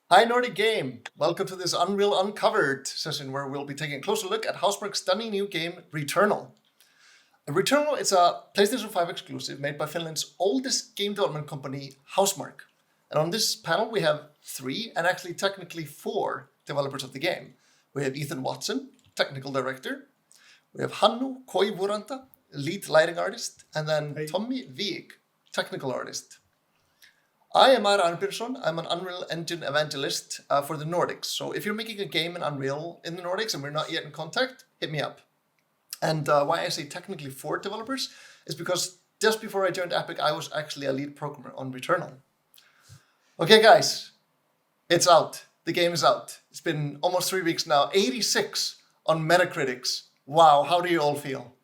Hi, Nordic Game! Welcome to this Unreal Uncovered session where we'll be taking a closer look at Housemarque's stunning new game, Returnal. Returnal is a PlayStation 5 exclusive made by Finland's oldest game development company, Housemarque. And on this panel, we have three, and actually technically four, developers of the game. We have Ethan Watson, technical director. We have Hannu Koivuranta, lead lighting artist. And then Hey. Tommi Wiik, technical artist. I am Ari Arnbjörnsson. I'm an Unreal Engine evangelist for the Nordics. So if you're making a game in Unreal in the Nordics and we're not yet in contact, hit me up. And why I say technically four developers is because just before I joined Epic, I was actually a lead programmer on Returnal. Okay, guys, it's out. The game is out. It's been almost 3 weeks now. 86 on Metacritics. Wow, how do you all feel?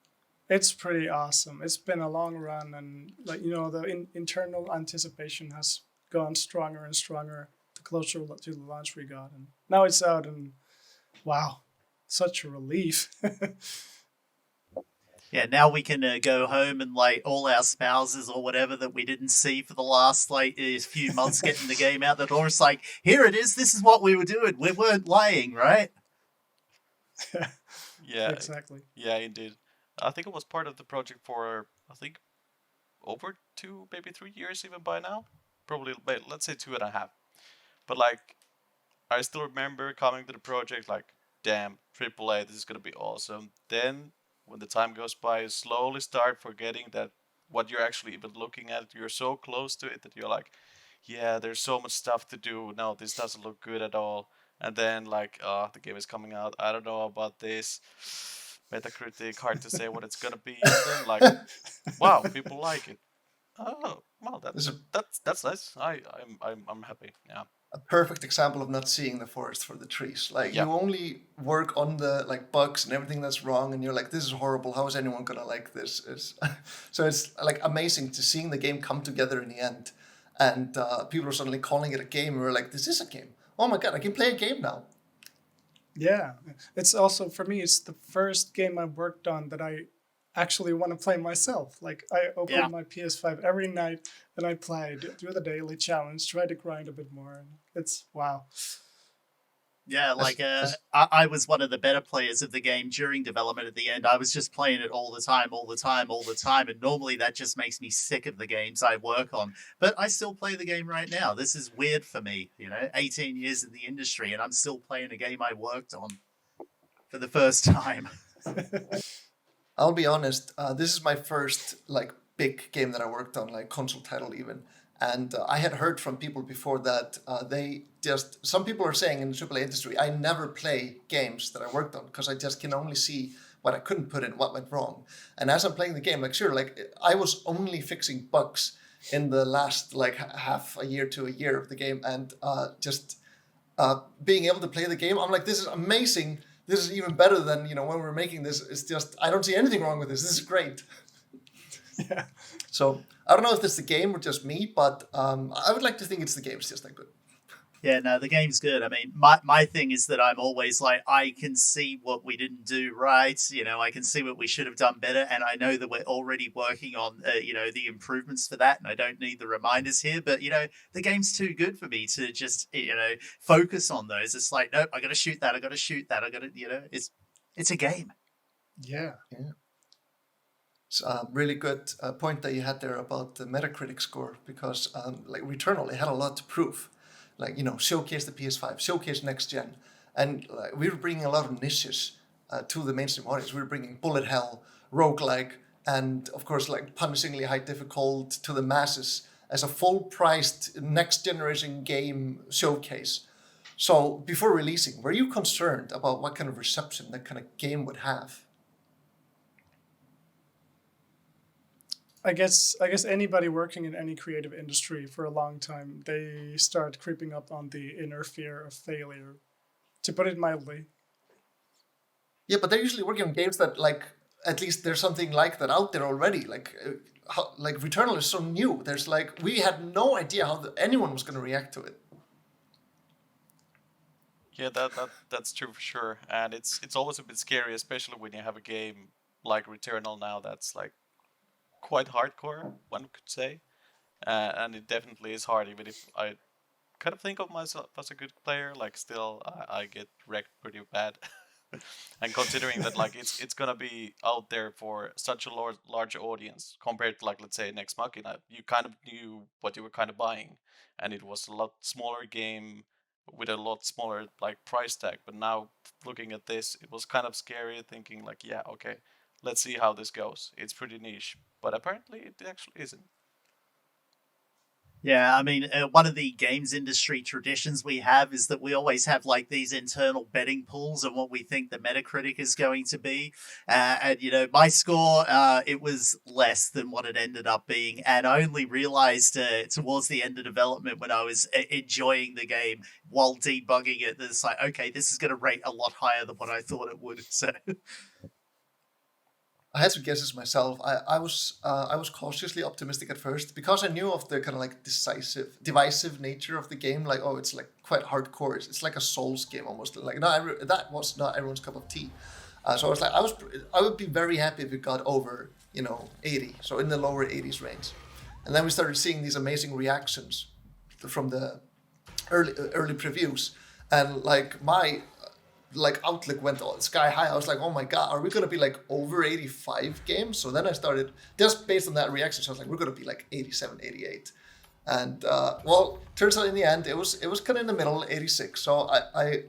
It's pretty awesome. It's been a long run, and the internal anticipation has gone stronger and stronger the closer to the launch we got, and now it's out, and wow, such a relief. Yeah, now we can go home and all our spouses or whatever that we didn't see for the last few months getting the game out the door. It's like, here it is. This is what we were doing. We weren't lying, right? Yeah, Exactly. yeah, indeed. I think it was part of the project for over 2, maybe 3 years even by now. Probably, let's say 2.5. But I still remember coming to the project damn, AAA, this is gonna be awesome. Then when the time goes by, you slowly start forgetting that what you're actually even looking at. You're so close to it that you're like, yeah, there's so much stuff to do. No, this doesn't look good at all. And then the game is coming out. I don't know about this. Metacritic, hard to say what it's gonna be. And then wow, people like it. Oh, well, that's nice. I'm happy. Yeah. A perfect example of not seeing the forest for the trees. Yeah. You only work on the bugs and everything that's wrong, and you're like, this is horrible. How is anyone gonna like this? So it's amazing to seeing the game come together in the end, and people are suddenly calling it a game. And we're like, this is a game. Oh my god, I can play a game now. Yeah, it's also for me. It's the first game I worked on that I actually want to play myself. Like I open my PS5 every night and I play, do the daily challenge, try to grind a bit more. And it's wow. Yeah, I was one of the better players of the game during development. At the end, I was just playing it all the time, and normally that just makes me sick of the games I work on. But I still play the game right now. This is weird for me, 18 years in the industry, and I'm still playing a game I worked on for the first time. I'll be honest. This is my first big game that I worked on, console title even. And I had heard from people before that some people are saying in the AAA industry, I never play games that I worked on because I just can only see what I couldn't put in, what went wrong. And as I'm playing the game, I was only fixing bugs in the last half a year to a year of the game. And being able to play the game, I'm like, this is amazing. This is even better than, when we were making this. It's just, I don't see anything wrong with this. This is great. Yeah. So I don't know if it's the game or just me, but I would like to think it's the game. It's just that good. Yeah, no, the game's good. I mean, my thing is that I'm always I can see what we didn't do right. I can see what we should have done better. And I know that we're already working on, the improvements for that. And I don't need the reminders here. But, the game's too good for me to just, focus on those. It's like, nope, I got to shoot that. I got to shoot that. I got to, it's a game. Yeah. It's a really good point that you had there about the Metacritic score because Returnal, it had a lot to prove. Showcase the PS5, showcase next gen. And we were bringing a lot of niches to the mainstream audience. We were bringing bullet hell, roguelike, and of course punishingly high difficult to the masses as a full-priced next generation game showcase. So before releasing, were you concerned about what kind of reception that kind of game would have? I guess anybody working in any creative industry for a long time, they start creeping up on the inner fear of failure, to put it mildly. Yeah, but they're usually working on games that at least there's something like that out there already. Returnal is so new. There's we had no idea how anyone was going to react to it. Yeah, that's true for sure. And it's always a bit scary, especially when you have a game like Returnal now that's quite hardcore, one could say. And it definitely is hard, even if I kind of think of myself as a good player. Like, still, I get wrecked pretty bad. And considering that, like, it's gonna be out there for such a large audience compared to, like, let's say Next Machina, you kind of knew what you were kind of buying, and it was a lot smaller game with a lot smaller like price tag. But now looking at this, it was kind of scary, thinking like, yeah, okay, let's see how this goes. It's pretty niche, but apparently it actually isn't. Yeah, I mean, one of the games industry traditions we have is that we always have like these internal betting pools on what we think the Metacritic is going to be. And, you know, my score, it was less than what it ended up being. And I only realized towards the end of development when I was enjoying the game while debugging it, that it's like, okay, this is going to rate a lot higher than what I thought it would. So. I had some guesses myself. I was cautiously optimistic at first because I knew of the kind of like divisive nature of the game. Like, oh, it's like quite hardcore. It's like a Souls game almost. Like, no, that was not everyone's cup of tea. So I was like, I would be very happy if it got over 80, so in the lower 80s range. And then we started seeing these amazing reactions from the early previews, and like my outlook went sky high. I was like, oh my god, are we gonna be like over 85 games? So then I started, just based on that reaction, so I was like, we're gonna be like 87, 88. And well, turns out in the end it was kind of in the middle, 86. So I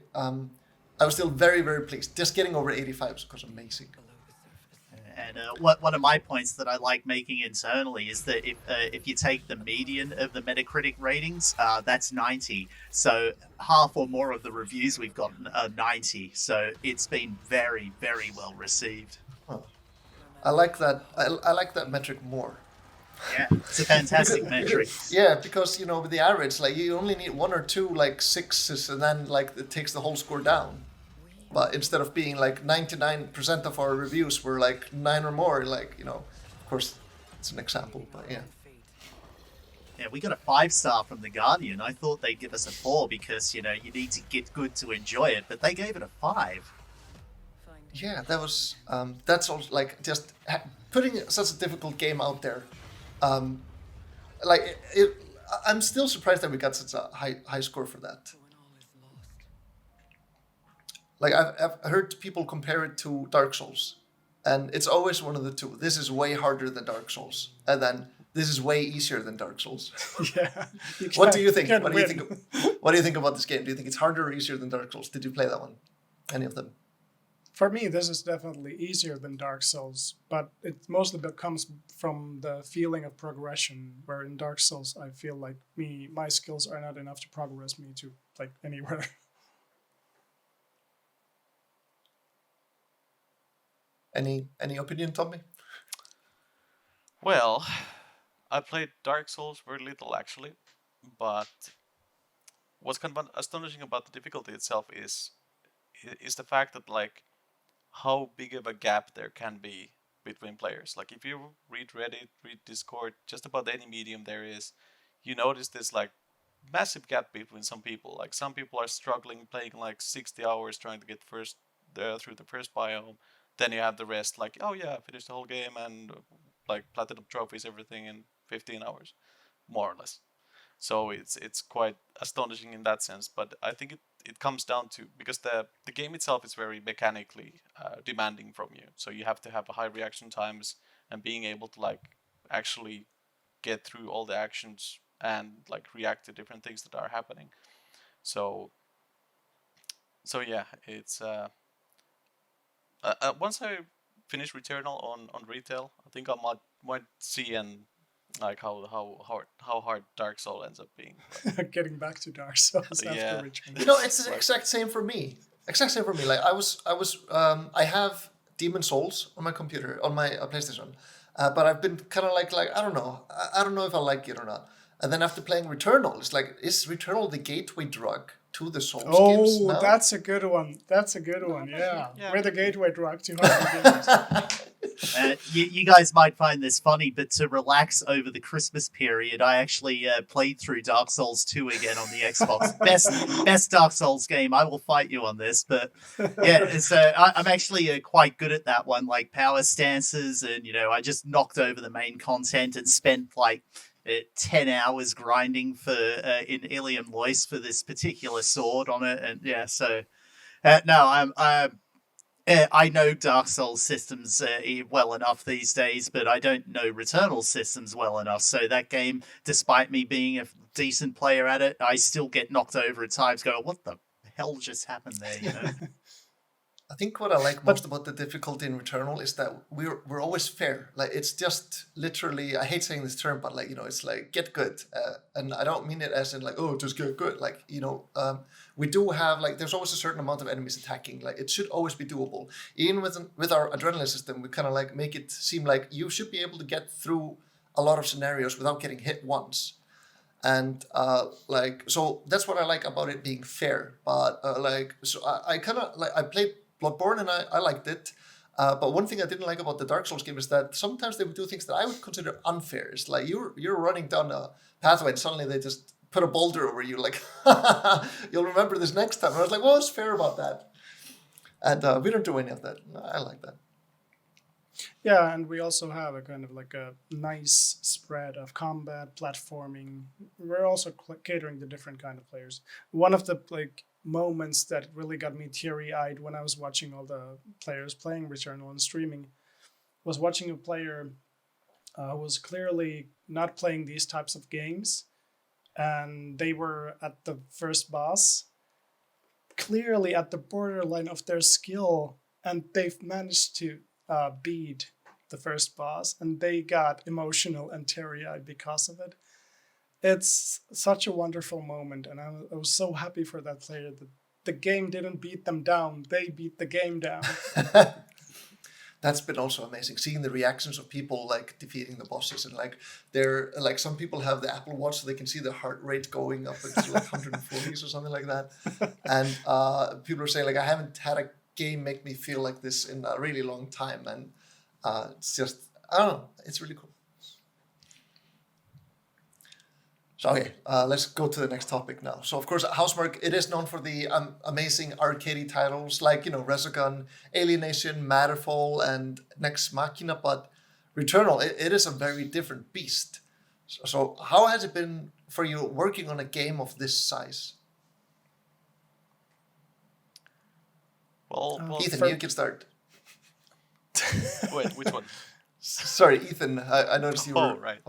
was still very, very pleased. Just getting over 85 was amazing. And one of my points that I like making internally is that if you take the median of the Metacritic ratings, that's 90. So half or more of the reviews we've gotten are 90. So it's been very, very well received. Huh. I like that. I like that metric more. Yeah, it's a fantastic metric. Yeah, because with the average, like you only need one or two like sixes, and then like it takes the whole score down. But instead of being like 99% of our reviews were like 9 or more, like, of course, it's an example, but yeah. Yeah, we got a 5-star from The Guardian. I thought they'd give us a 4 because, you need to get good to enjoy it, but they gave it a 5. Yeah, that was, that's also like just putting such a difficult game out there. I'm still surprised that we got such a high score for that. Like I've heard people compare it to Dark Souls, and it's always one of the two. This is way harder than Dark Souls, and then this is way easier than Dark Souls. Yeah. What do you think? What do you think? What do you think about this game? Do you think it's harder or easier than Dark Souls? Did you play that one? Any of them? For me, this is definitely easier than Dark Souls, but it mostly comes from the feeling of progression. Where in Dark Souls, I feel like my skills are not enough to progress me to like anywhere. Any opinion, Tommy? Well, I played Dark Souls very little actually, but what's kind of astonishing about the difficulty itself is the fact that like how big of a gap there can be between players. Like if you read Reddit, read Discord, just about any medium there is, you notice this like massive gap between some people. Like some people are struggling playing like 60 hours trying to get through the first biome. Then you have the rest, like, oh yeah, I finished the whole game and like platinum trophies, everything in 15 hours, more or less. So it's quite astonishing in that sense. But I think it comes down to, because the game itself is very mechanically demanding from you. So you have to have high reaction times and being able to like actually get through all the actions and like react to different things that are happening. So yeah, it's once I finish Returnal on retail, I think I might see and like how hard Dark Soul ends up being. Getting back to Dark Souls Yeah. after Returnal. It's the exact same for me. Like I have Demon Souls on my computer, on my PlayStation, but I've been kind of like I don't know. I don't know if I like it or not. And then after playing Returnal, it's like, is Returnal the gateway drug to the Souls games now? Oh, that's a good one. Yeah. Yeah. We're the gateway drug to other games. You guys might find this funny, but to relax over the Christmas period, I actually played through Dark Souls 2 again on the Xbox. Best Dark Souls game. I will fight you on this, but yeah, I'm actually quite good at that one, like power stances, and I just knocked over the main content and spent like 10 hours grinding for in Ilium Lois for this particular sword on it, and yeah, so no, I know Dark Souls systems well enough these days, but I don't know Returnal systems well enough. So that game, despite me being a decent player at it, I still get knocked over at times. Go, what the hell just happened there? You know. I think what I like But- most about the difficulty in Returnal is that we're always fair. Like it's just literally, I hate saying this term, but like, you know, it's like get good, and I don't mean it as in like, oh, just get good. Like, you know, we do have like there's always a certain amount of enemies attacking. Like it should always be doable. Even with our adrenaline system, we kind of like make it seem like you should be able to get through a lot of scenarios without getting hit once. And like so that's what I like about it being fair. But like so I kind of like I played Bloodborne and I liked it. But one thing I didn't like about the Dark Souls game is that sometimes they would do things that I would consider unfair. It's like you're running down a pathway and suddenly they just put a boulder over you, like you'll remember this next time. And I was like, well, what's fair about that? And we don't do any of that. I like that. Yeah, and we also have a kind of like a nice spread of combat, platforming. We're also catering to different kind of players. One of the like moments that really got me teary-eyed when I was watching all the players playing Returnal and streaming was watching a player who was clearly not playing these types of games, and they were at the first boss, clearly at the borderline of their skill, and they've managed to beat the first boss, and they got emotional and teary-eyed because of it. It's such a wonderful moment, and I was so happy for that player that the game didn't beat them down, they beat the game down. That's been also amazing, seeing the reactions of people like defeating the bosses, and like they're like some people have the Apple Watch so they can see the heart rate going up into like 140s or something like that, and people are saying like I haven't had a game make me feel like this in a really long time, and it's just I don't know, it's really cool. So okay, let's go to the next topic now. So of course, Housemarque, it is known for the amazing arcadey titles like, you know, Resogun, Alienation, Matterfall, and Nex Machina, but Returnal, it is a very different beast. So how has it been for you working on a game of this size? Well, Ethan, you can start. wait, which one? Sorry, Ethan, I noticed you were... Oh, right.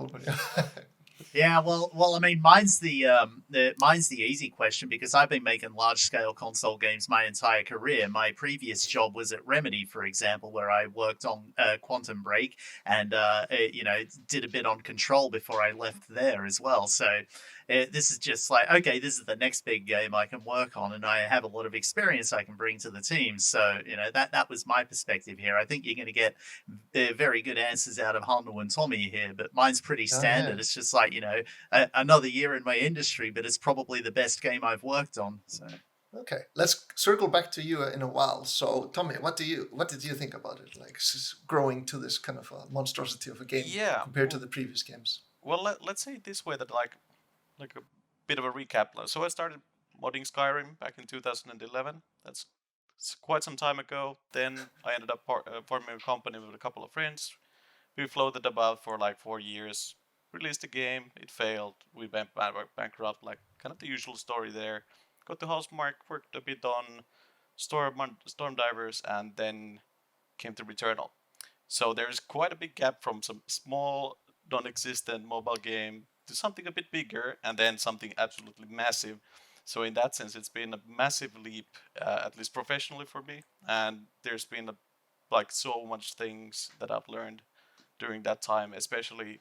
Yeah, well, I mean, mine's the easy question because I've been making large scale console games my entire career. My previous job was at Remedy, for example, where I worked on Quantum Break and did a bit on Control before I left there as well. So this is just like, okay, this is the next big game I can work on, and I have a lot of experience I can bring to the team. So that was my perspective here. I think you're going to get very good answers out of Hannu and Tommi here, but mine's pretty standard. Yeah. It's just like another year in my industry, but it's probably the best game I've worked on. So Okay, let's circle back to you in a while. So, Tommi, what did you think about it? Like growing to this kind of a monstrosity of a game compared to the previous games. Well, let's say it this way, that like a bit of a recap. So I started modding Skyrim back in 2011. That's quite some time ago. Then I ended up forming a company with a couple of friends. We floated about for like 4 years. Released the game, it failed. We went bankrupt, like kind of the usual story there. Got to Housemarque, worked a bit on Storm Divers, and then came to Returnal. So there's quite a big gap from some small, non-existent mobile game to something a bit bigger, and then something absolutely massive. So in that sense, it's been a massive leap, at least professionally for me. And there's been like so much things that I've learned during that time, especially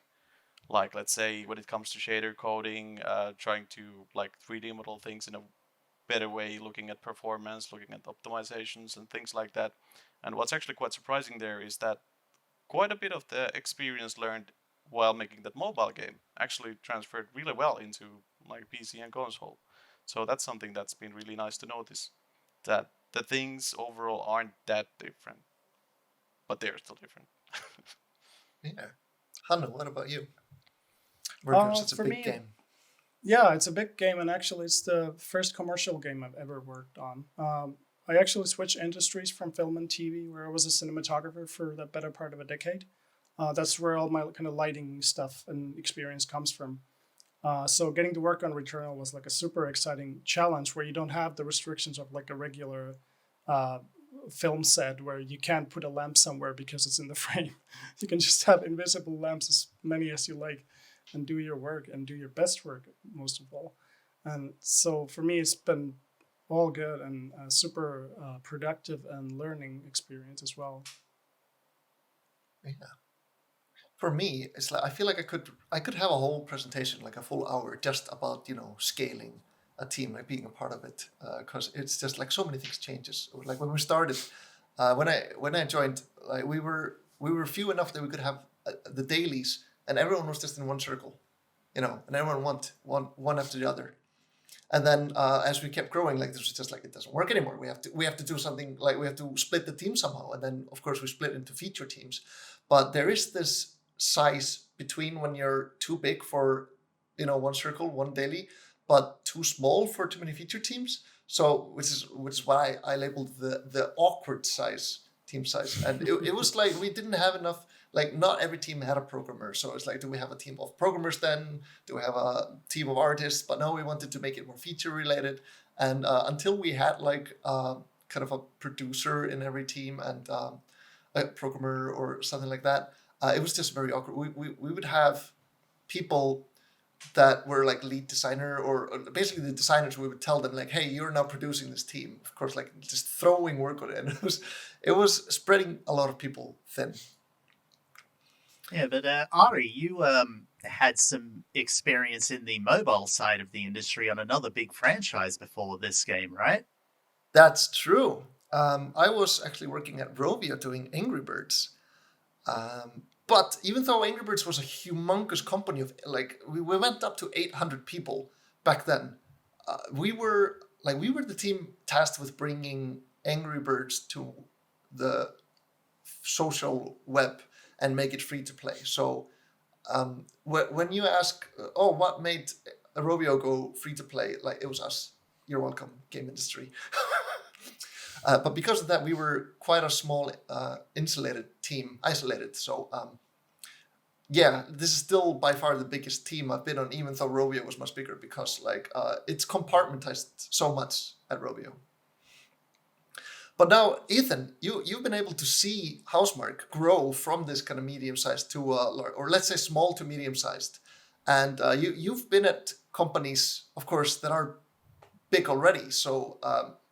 like, let's say, when it comes to shader coding, trying to like 3D model things in a better way, looking at performance, looking at optimizations and things like that. And what's actually quite surprising there is that quite a bit of the experience learned while making that mobile game actually transferred really well into like PC and console. So that's something that's been really nice to notice, that the things overall aren't that different, but they're still different. Yeah. Hannu, what about you? Working such a for big me, game. Yeah, it's a big game, and actually it's the first commercial game I've ever worked on. I actually switched industries from film and TV, where I was a cinematographer for the better part of a decade. That's where all my kind of lighting stuff and experience comes from. So getting to work on Returnal was like a super exciting challenge where you don't have the restrictions of like a regular uh, film set where you can't put a lamp somewhere because it's in the frame. You can just have invisible lamps, as many as you like, and do your work and do your best work most of all. And so for me, it's been all good and super productive and learning experience as well. Yeah. For me, it's like I feel like I could have a whole presentation, like a full hour, just about scaling a team, like being a part of it, because it's just like so many things changes. Like when we started, when I joined, like we were few enough that we could have the dailies, and everyone was just in one circle, and everyone want one after the other. And then as we kept growing, like this was just like it doesn't work anymore. We have to do something, like we have to split the team somehow. And then of course we split into feature teams. But there is this size between when you're too big for one circle, one daily, but too small for too many feature teams. So which is why I labeled the awkward size team size. And it was like we didn't have enough. Like not every team had a programmer, so it's like, do we have a team of programmers then? Do we have a team of artists? But no, we wanted to make it more feature related. And until we had like kind of a producer in every team and a programmer or something like that, it was just very awkward. We would have people that were like lead designer or basically the designers. We would tell them like, hey, you're now producing this team. Of course, like just throwing work on it. And it was spreading a lot of people thin. Yeah, but Ari, you had some experience in the mobile side of the industry on another big franchise before this game, right? That's true. I was actually working at Rovio doing Angry Birds. But even though Angry Birds was a humongous company of like we went up to 800 people back then, we were the team tasked with bringing Angry Birds to the social web and make it free to play. So when you ask, what made Rovio go free to play? Like it was us. You're welcome, game industry. But because of that, we were quite a small, isolated. So this is still by far the biggest team I've been on, even though Rovio was much bigger because it's compartmentized so much at Rovio. But now, Ethan, you've been able to see Housemarque grow from this kind of medium-sized to, or let's say small to medium-sized. And you've been at companies, of course, that are big already. So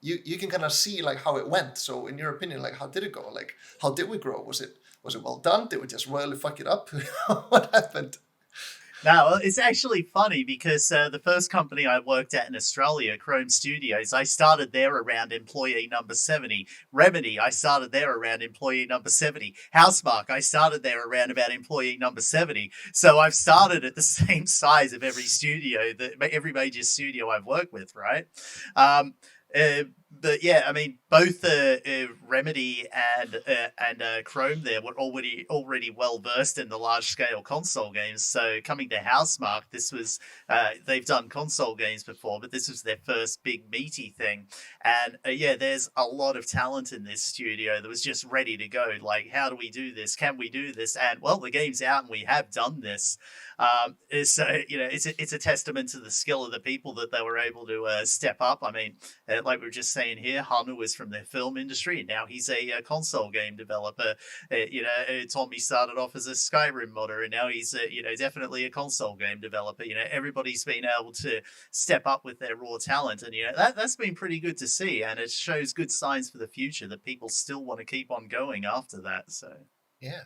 you can kind of see like how it went. So in your opinion, like how did it go? Like how did we grow? Was it well done? Did we just royally fuck it up? What happened? No, it's actually funny because the first company I worked at in Australia, Chrome Studios, I started there around employee number 70. Remedy, I started there around employee number 70. Housemarque, I started there around about employee number 70. So I've started at the same size of every major studio I've worked with, right? But yeah, I mean, both Remedy and Chrome there were already well versed in the large scale console games. So coming to Housemarque, this was they've done console games before, but this was their first big meaty thing. And there's a lot of talent in this studio that was just ready to go. Like, how do we do this? Can we do this? And well, the game's out, and we have done this. It's a testament to the skill of the people that they were able to step up. I mean, like we were just saying here, Hannu is from the film industry, and now he's a console game developer. Tommi started off as a Skyrim modder, and now he's definitely a console game developer. Everybody's been able to step up with their raw talent, and that's been pretty good to see, and it shows good signs for the future that people still want to keep on going after that. So yeah.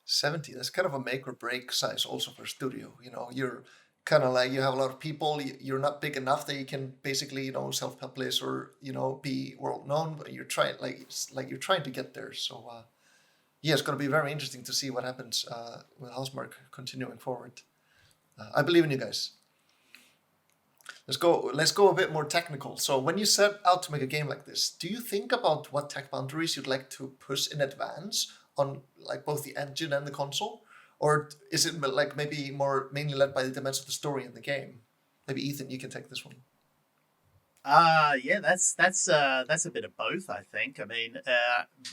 70, that's kind of a make or break size also for studio. You're kind of like, you have a lot of people, you're not big enough that you can basically, self-publish or, be world known, but you're trying, you're trying to get there. So, it's going to be very interesting to see what happens with Housemarque continuing forward. I believe in you guys. Let's go a bit more technical. So when you set out to make a game like this, do you think about what tech boundaries you'd like to push in advance on like both the engine and the console? Or is it like maybe mainly led by the dimension of the story in the game? Maybe Ethan, you can take this one. Yeah, that's a bit of both, I think. I mean,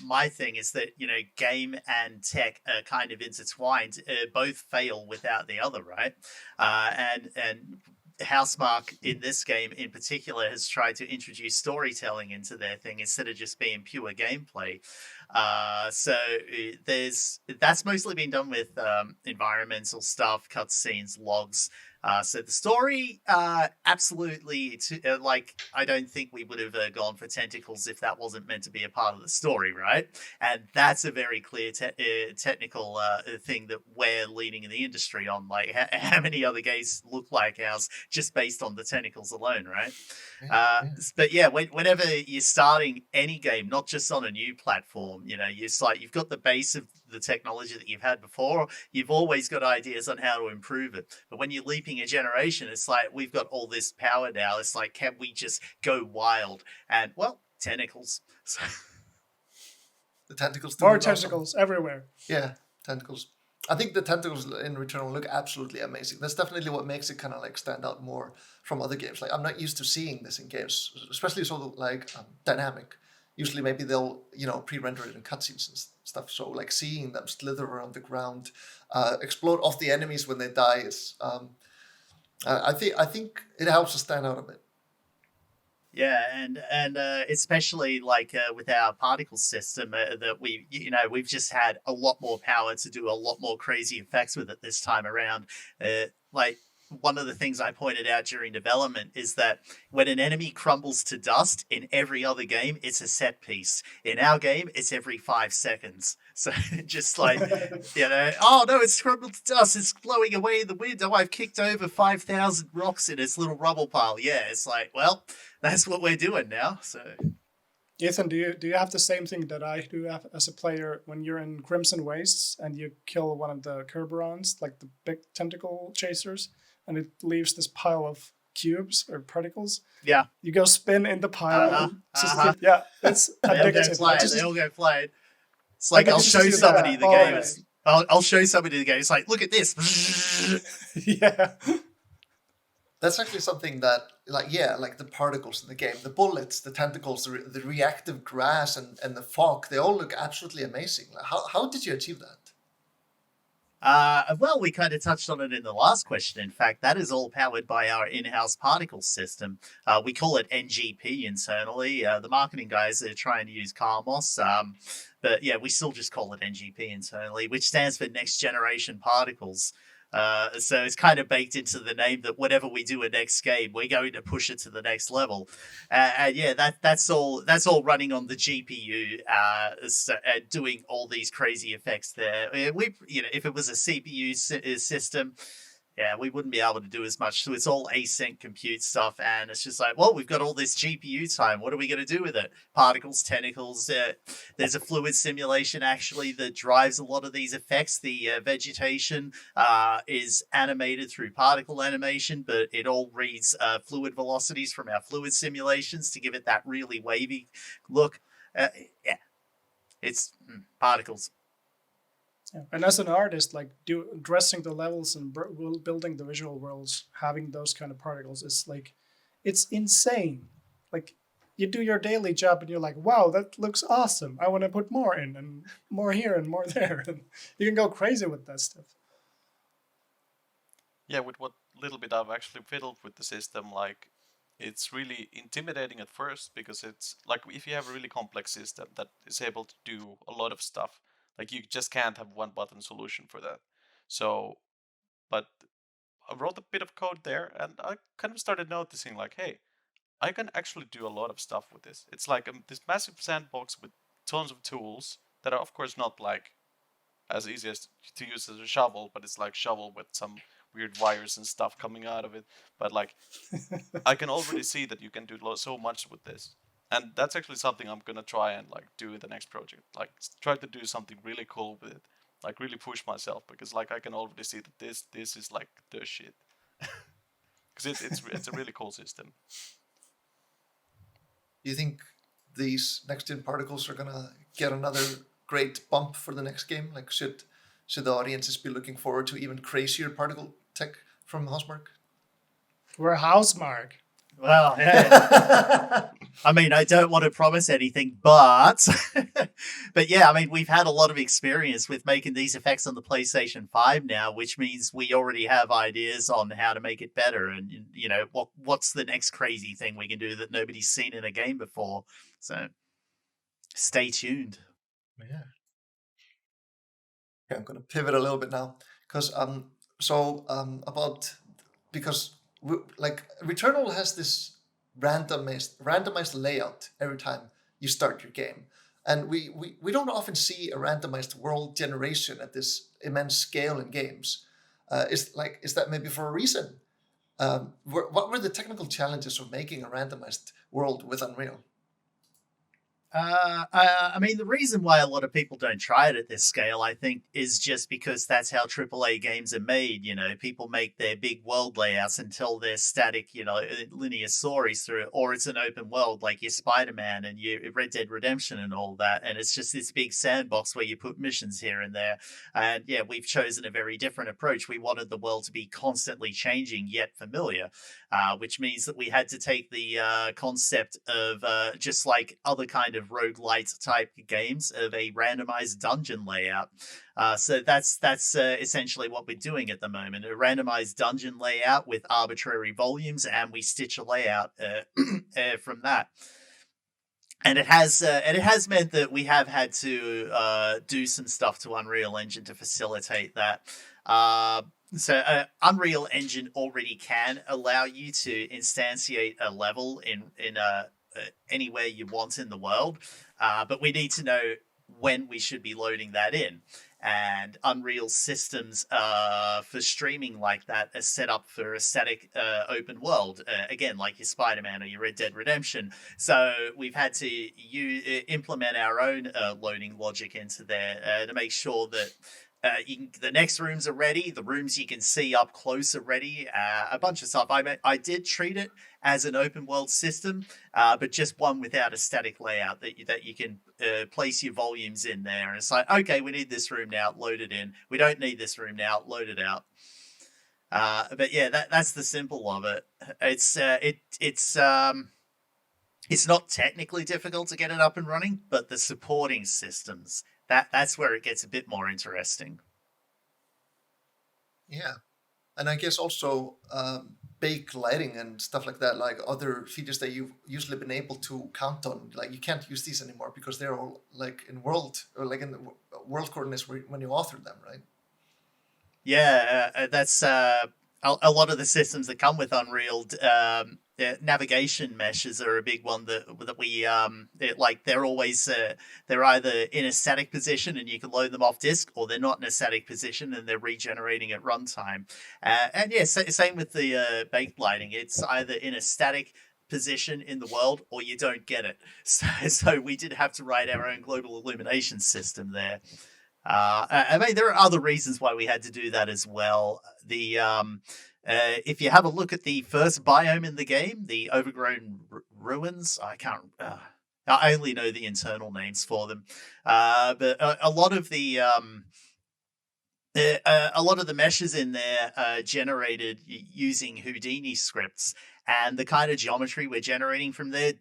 my thing is that game and tech are kind of intertwined. Both fail without the other, right? And Housemarque in this game in particular has tried to introduce storytelling into their thing instead of just being pure gameplay. So that's mostly been done with environmental stuff, cutscenes, logs. So the story, absolutely, I don't think we would have gone for tentacles if that wasn't meant to be a part of the story, right? And that's a very clear technical thing that we're leading in the industry on. Like, how many other games look like ours just based on the tentacles alone, right? But yeah, whenever you're starting any game, not just on a new platform, it's like you've got the base of the technology that you've had before. You've always got ideas on how to improve it. But when you're leaping a generation, it's like we've got all this power now. It's like, can we just go wild? And well, tentacles. The tentacles. More tentacles everywhere. Yeah, tentacles. I think the tentacles in Returnal look absolutely amazing. That's definitely what makes it kind of like stand out more from other games. Like, I'm not used to seeing this in games, especially so like dynamic. Usually maybe they'll pre-render it in cutscenes and stuff. So like seeing them slither around the ground, explode off the enemies when they die is I think it helps us stand out a bit. Yeah, and especially like with our particle system, that we've just had a lot more power to do a lot more crazy effects with it this time around. Like, one of the things I pointed out during development is that when an enemy crumbles to dust in every other game, it's a set piece. In our game, it's every 5 seconds. So just like, oh no, it's crumbled to dust. It's blowing away in the wind. Oh, I've kicked over 5,000 rocks in its little rubble pile. Yeah, it's like, well, that's what we're doing now. So, Ethan, do you have the same thing that I do have as a player when you're in Crimson Wastes and you kill one of the Kerberons, like the big tentacle chasers, and it leaves this pile of cubes or particles? Yeah. You go spin in the pile. Yeah, it's addictive. They all go flying. It's like, I'll show somebody the game. I'll show somebody the game. It's like, look at this. Yeah. That's actually something that, like the particles in the game, the bullets, the tentacles, the reactive grass, and the fog, they all look absolutely amazing. Like, how did you achieve that? Well, we kind of touched on it in the last question. In fact, that is all powered by our in-house particle system. We call it NGP internally. The marketing guys are trying to use Carmos. But yeah, we still just call it NGP internally, which stands for Next Generation Particles. So it's kind of baked into the name that whatever we do in next game, we're going to push it to the next level. And yeah, that's all running on the GPU, doing all these crazy effects there. If it was a CPU system, yeah, we wouldn't be able to do as much. So it's all async compute stuff, and it's just like, well, we've got all this GPU time. What are we going to do with it? Particles, tentacles. There's a fluid simulation actually that drives a lot of these effects. The vegetation is animated through particle animation, but it all reads fluid velocities from our fluid simulations to give it that really wavy look. Yeah, it's particles. Yeah. And as an artist, like dressing the levels and building the visual worlds, having those kind of particles, it's insane. Like, you do your daily job and you're like, wow, that looks awesome. I want to put more in and more here and more there. And you can go crazy with that stuff. Yeah, with what little bit I've actually fiddled with the system, like, it's really intimidating at first because it's like if you have a really complex system that is able to do a lot of stuff, like you just can't have one button solution for that. So, but I wrote a bit of code there and I kind of started noticing like, hey, I can actually do a lot of stuff with this. It's like this massive sandbox with tons of tools that are of course not like as easy as to use as a shovel, but it's like shovel with some weird wires and stuff coming out of it. But like, I can already see that you can do so much with this. And that's actually something I'm gonna try and like do in the next project. Like try to do something really cool with it. Like really push myself because like I can already see that this is like the shit. Because it's a really cool system. Do you think these next-gen particles are gonna get another great bump for the next game? Like should the audiences be looking forward to even crazier particle tech from Housemarque? We're Housemarque. Well, yeah. I mean, I don't want to promise anything, but but yeah, I mean, we've had a lot of experience with making these effects on the PlayStation 5 now, which means we already have ideas on how to make it better, and you know, what's the next crazy thing we can do that nobody's seen in a game before. So stay tuned. Yeah. Okay, I'm going to pivot a little bit now because because like Returnal has this randomized layout every time you start your game, and we don't often see a randomized world generation at this immense scale in games. Is that maybe for a reason? What were the technical challenges of making a randomized world with Unreal? I mean, the reason why a lot of people don't try it at this scale, I think, is just because that's how AAA games are made. You know, people make their big world layouts until they're static, you know, linear stories through it, or it's an open world like your Spider-Man and your Red Dead Redemption and all that. And it's just this big sandbox where you put missions here and there. And yeah, we've chosen a very different approach. We wanted the world to be constantly changing yet familiar, which means that we had to take the concept of just like other kind of roguelite type games of a randomized dungeon layout. So that's essentially what we're doing at the moment: a randomized dungeon layout with arbitrary volumes, and we stitch a layout from that. And it has meant that we have had to do some stuff to Unreal Engine to facilitate that. So Unreal Engine already can allow you to instantiate a level in anywhere you want in the world, but we need to know when we should be loading that in. And Unreal systems for streaming like that are set up for a static open world, again, like your Spider-Man or your Red Dead Redemption. So we've had to implement our own loading logic into there to make sure that the next rooms are ready. The rooms you can see up close are ready. A bunch of stuff. I did treat it as an open world system, but just one without a static layout that you can place your volumes in there. And it's like, okay, we need this room now, load it in. We don't need this room now, load it out. But yeah, that's the simple of it. It's not technically difficult to get it up and running, but the supporting systems, that's where it gets a bit more interesting. Yeah, and I guess also bake lighting and stuff like that, like other features that you've usually been able to count on. Like you can't use these anymore because they're all like in world coordinates when you author them, right? Yeah, that's a lot of the systems that come with Unreal. Navigation meshes are a big one that we they're always they're either in a static position and you can load them off disk, or they're not in a static position and they're regenerating at runtime. And yeah, same with the baked lighting. It's either in a static position in the world or you don't get it. So we did have to write our own global illumination system there. I mean, there are other reasons why we had to do that as well. If you have a look at the first biome in the game, the overgrown ruins, I only know the internal names for them, but a lot of the meshes in there are generated using Houdini scripts, and the kind of geometry we're generating from there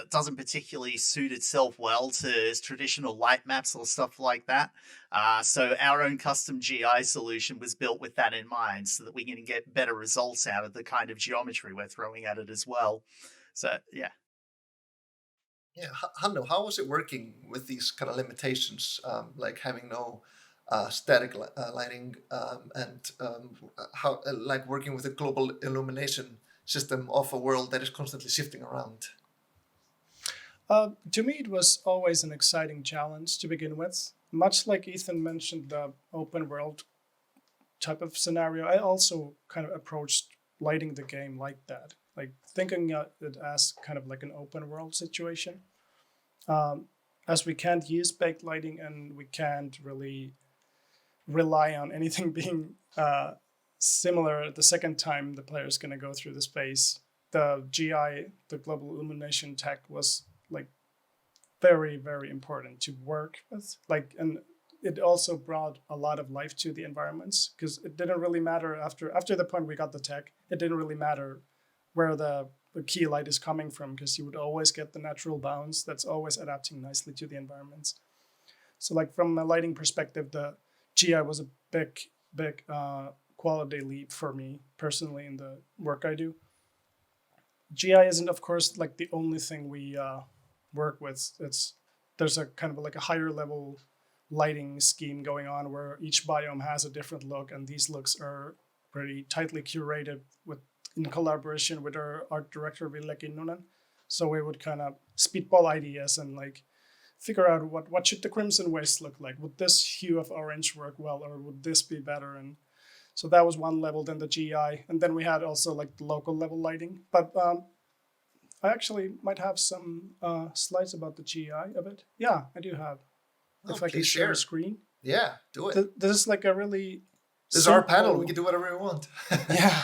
doesn't particularly suit itself well to traditional light maps or stuff like that. So our own custom GI solution was built with that in mind, so that we can get better results out of the kind of geometry we're throwing at it as well. So yeah. Yeah, Hannu, how was it working with these kind of limitations, like having no static lighting and how like working with a global illumination system of a world that is constantly shifting around? To me, it was always an exciting challenge to begin with. Much like Ethan mentioned, the open world type of scenario, I also kind of approached lighting the game like that, like thinking it as kind of like an open world situation. As we can't use baked lighting and we can't really rely on anything being similar the second time the player is going to go through the space, the GI, the global illumination tech, was like very, very important to work with. Like, and it also brought a lot of life to the environments, because it didn't really matter after the point we got the tech. It didn't really matter where the the key light is coming from, because you would always get the natural bounce that's always adapting nicely to the environments. So like from a lighting perspective, the GI was a big quality leap for me personally in the work I do. GI isn't, of course, like the only thing we work with. There's a kind of like a higher level lighting scheme going on where each biome has a different look, and these looks are pretty tightly curated in collaboration with our art director Ville Kinnunen. So we would kind of speedball ideas and like figure out what should the Crimson Waste look like. Would this hue of orange work well, or would this be better? And so that was one level. Then the GI, and then we had also like the local level lighting. But I actually might have some slides about the GI a bit. Yeah, I do have. If I can share a screen. Yeah, do it. This is like a really. This is our panel. We can do whatever we want. Yeah.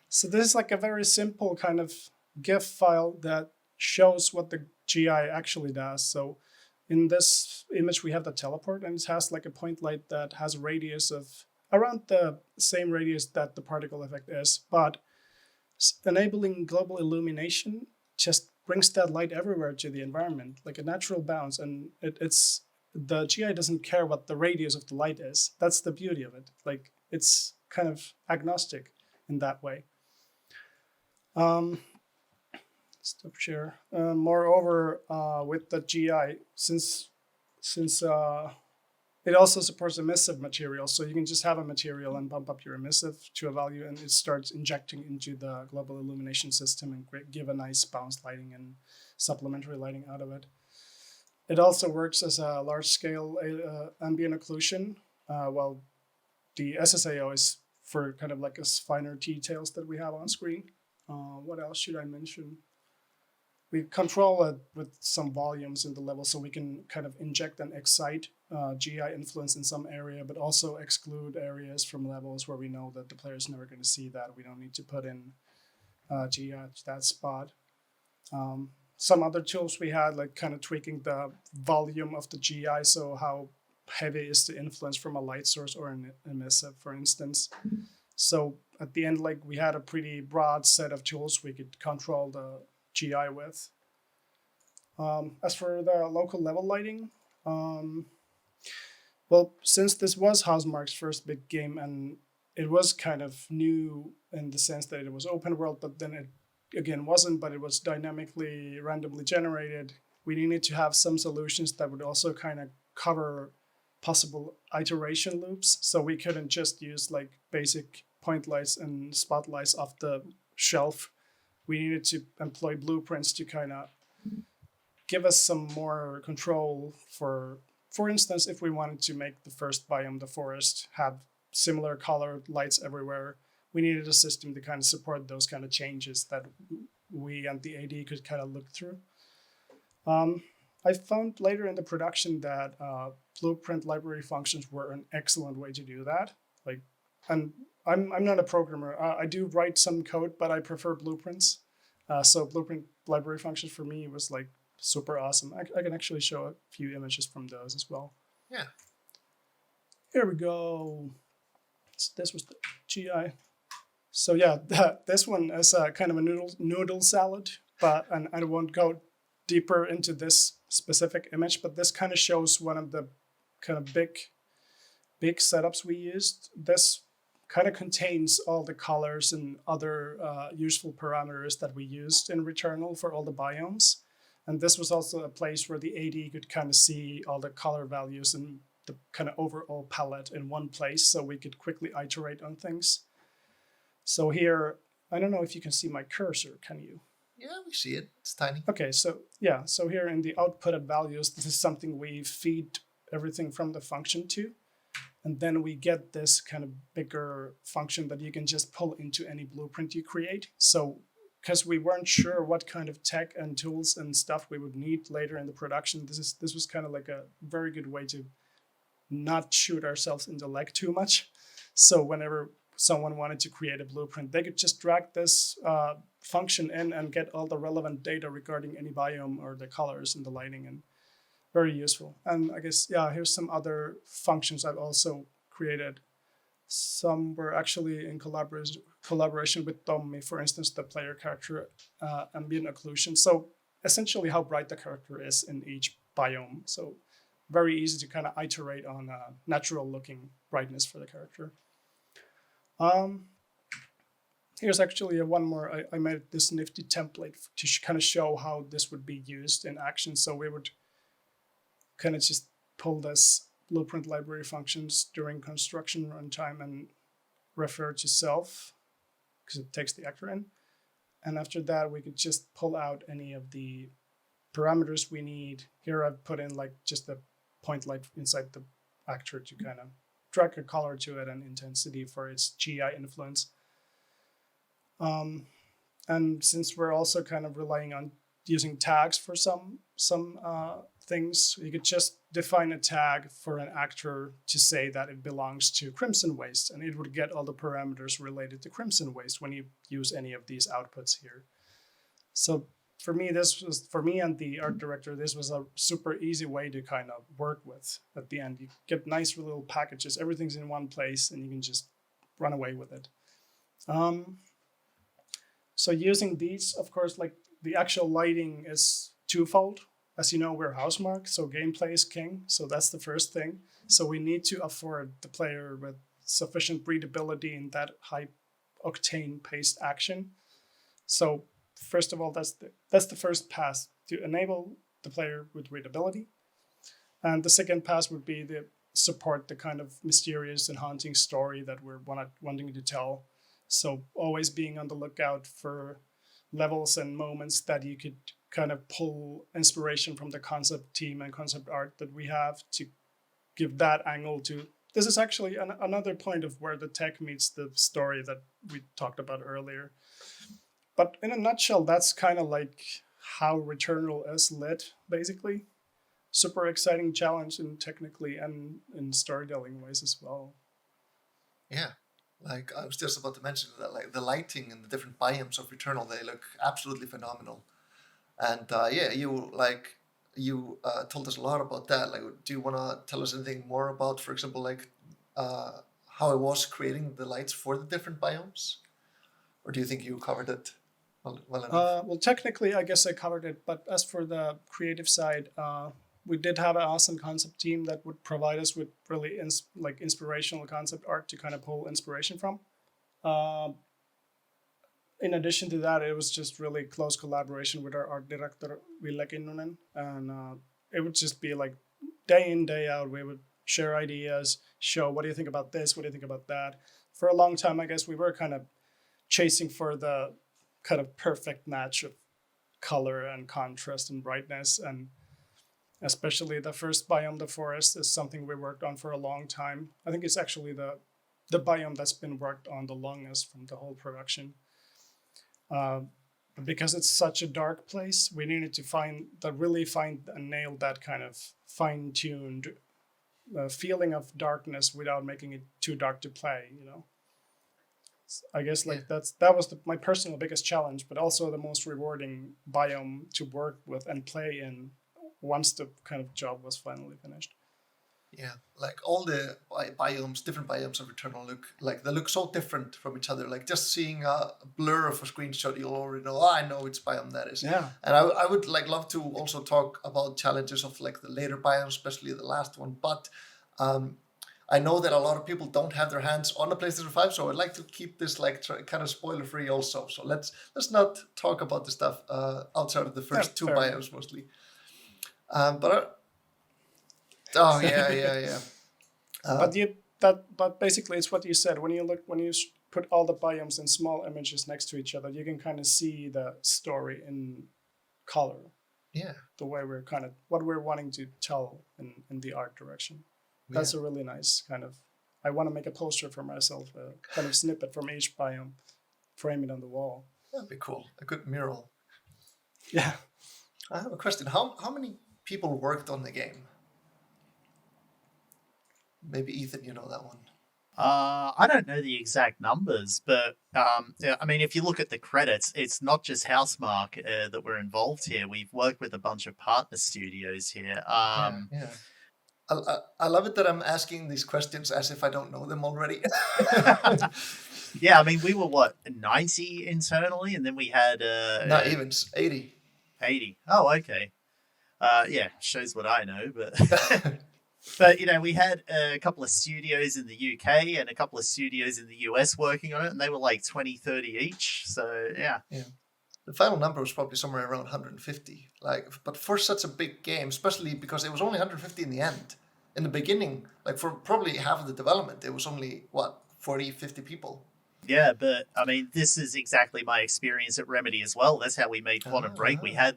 So this is like a very simple kind of GIF file that shows what the GI actually does. So in this image, we have the teleport, and it has like a point light that has a radius of around the same radius that the particle effect is, but enabling global illumination just brings that light everywhere to the environment, like a natural bounce. And it's the GI doesn't care what the radius of the light is. That's the beauty of it. Like it's kind of agnostic in that way. Stop share. Moreover, with the GI, since it also supports emissive material, so you can just have a material and bump up your emissive to a value, and it starts injecting into the global illumination system and give a nice bounce lighting and supplementary lighting out of it. It also works as a large-scale ambient occlusion, while the SSAO is for kind of like as finer details that we have on screen. What else should I mention? We control it with some volumes in the level, so we can kind of inject and excite GI influence in some area, but also exclude areas from levels where we know that the player is never going to see that. We don't need to put in GI at that spot. Some other tools we had, like kind of tweaking the volume of the GI, so how heavy is the influence from a light source or an emissive, for instance. So at the end, like we had a pretty broad set of tools we could control the GI with. As for the local level lighting, well, since this was Housemarque's first big game, and it was kind of new in the sense that it was open world, but then it again wasn't, but it was dynamically randomly generated, we needed to have some solutions that would also kind of cover possible iteration loops. So we couldn't just use like basic point lights and spotlights off the shelf. We needed to employ blueprints to kind of give us some more control. For instance, if we wanted to make the first biome, the forest, have similar colored lights everywhere, we needed a system to kind of support those kind of changes that we and the AD could kind of look through. I found later in the production that blueprint library functions were an excellent way to do that. Like, and I'm not a programmer. I do write some code, but I prefer blueprints. So blueprint library functions for me was like super awesome. I can actually show a few images from those as well. Yeah. Here we go. So this was the GI. So yeah, this one is a kind of a noodle salad, and I won't go deeper into this specific image, but this kind of shows one of the kind of big setups we used. This kind of contains all the colors and other useful parameters that we used in Returnal for all the biomes. And this was also a place where the AD could kind of see all the color values and the kind of overall palette in one place, so we could quickly iterate on things. So here, I don't know if you can see my cursor, can you? Yeah, we see it. It's tiny. Okay, so yeah, so here in the outputted values, this is something we feed everything from the function to. And then we get this kind of bigger function that you can just pull into any blueprint you create. So, because we weren't sure what kind of tech and tools and stuff we would need later in the production, this was kind of like a very good way to not shoot ourselves in the leg too much. So whenever someone wanted to create a blueprint, they could just drag this function in and get all the relevant data regarding any biome or the colors and the lighting, and very useful. And I guess, yeah, here's some other functions I've also created. Some were actually in collaboration with Tommi, for instance, the player character ambient occlusion. So essentially how bright the character is in each biome. So very easy to kind of iterate on natural looking brightness for the character. Here's actually one more. I made this nifty template to kind of show how this would be used in action. So we would kind of just pull this blueprint library functions during construction runtime and refer to self because it takes the actor in. And after that, we could just pull out any of the parameters we need. Here I've put in like just a point light inside the actor to kind of drag a color to it and intensity for its GI influence. And since we're also kind of relying on using tags for some things, you could just define a tag for an actor to say that it belongs to Crimson Waste, and it would get all the parameters related to Crimson Waste when you use any of these outputs here. So for me and the art director, this was a super easy way to kind of work with. At the end, you get nice little packages, everything's in one place, and you can just run away with it. So using these, of course, like the actual lighting is twofold. As you know, we're Housemarque, so gameplay is king. So that's the first thing. So we need to afford the player with sufficient readability in that high octane paced action. So first of all, that's the first pass, to enable the player with readability. And the second pass would be the support the kind of mysterious and haunting story that we're wanting to tell. So always being on the lookout for levels and moments that you could kind of pull inspiration from the concept team and concept art that we have to give that angle to. This is actually another point of where the tech meets the story that we talked about earlier. But in a nutshell, that's kind of like how Returnal is lit, basically. Super exciting challenge in technically and in storytelling ways as well. Yeah. Like I was just about to mention that, like the lighting and the different biomes of Returnal, they look absolutely phenomenal. And you told us a lot about that. Like, do you want to tell us anything more about, for example, like how it was creating the lights for the different biomes, or do you think you covered it well enough? Well, technically, I guess I covered it. But as for the creative side, we did have an awesome concept team that would provide us with really inspirational concept art to kind of pull inspiration from. In addition to that, it was just really close collaboration with our art director, Ville Kinnunen. And it would just be like day in, day out, we would share ideas, show what do you think about this, what do you think about that. For a long time, I guess we were kind of chasing for the kind of perfect match of color and contrast and brightness. And especially the first biome, the forest, is something we worked on for a long time. I think it's actually the biome that's been worked on the longest from the whole production. Because it's such a dark place, we needed to find and nail that kind of fine-tuned feeling of darkness without making it too dark to play, you know. I guess that was my personal biggest challenge, but also the most rewarding biome to work with and play in once the kind of job was finally finished. Yeah, like all the biomes, different biomes of Returnal look so different from each other. Like just seeing a blur of a screenshot, you'll already know, I know which biome that is. Yeah. And I would love to also talk about challenges of like the later biomes, especially the last one. But I know that a lot of people don't have their hands on the PlayStation 5, so I'd like to keep this kind of spoiler free also. So let's not talk about the stuff outside of the first two biomes mostly. Yeah. But basically, it's what you said. When you put all the biomes in small images next to each other, you can kind of see the story in color. Yeah. The way what we're wanting to tell in the art direction. That's a really nice kind of. I want to make a poster for myself, a kind of snippet from each biome, frame it on the wall. That'd be cool. A good mural. Yeah. I have a question. How many people worked on the game? Maybe Ethan, you know that one. I don't know the exact numbers, but I mean, if you look at the credits, it's not just Housemarque that we're involved here. We've worked with a bunch of partner studios here. I love it that I'm asking these questions as if I don't know them already. Yeah, I mean, we were what, 90 internally, and then we had Not even 80. 80. Oh, okay. Yeah, shows what I know, but but we had a couple of studios in the UK and a couple of studios in the US working on it, and they were like 20, 30 each. So yeah. The final number was probably somewhere around 150. But for such a big game, especially because it was only 150 in the end. In the beginning, like for probably half of the development, it was only 40, 50 people. Yeah, but I mean, this is exactly my experience at Remedy as well. That's how we made Quantum Break. We had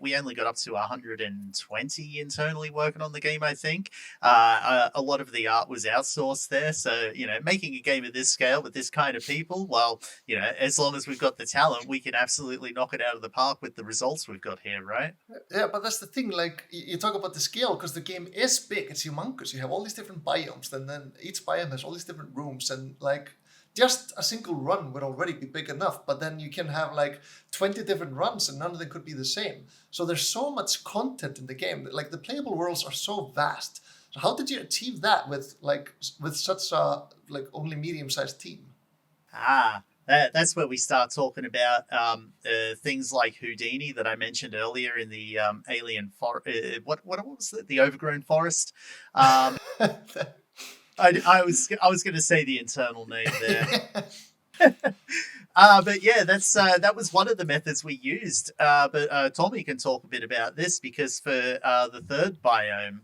we only got up to 120 internally working on the game, I think. A lot of the art was outsourced there. So, making a game of this scale with this kind of people, well, as long as we've got the talent, we can absolutely knock it out of the park with the results we've got here, right? Yeah, but that's the thing. Like, you talk about the scale, because the game is big. It's humongous. You have all these different biomes, and then each biome has all these different rooms, and just a single run would already be big enough, but then you can have 20 different runs and none of them could be the same. So there's so much content in the game. Like, the playable worlds are so vast. So how did you achieve that with such a only medium-sized team? That's where we start talking about things like Houdini that I mentioned earlier in the Alien Forest. What was it? The Overgrown Forest. I was going to say the internal name there. But yeah, that was one of the methods we used. But Tommy can talk a bit about this, because for the third biome,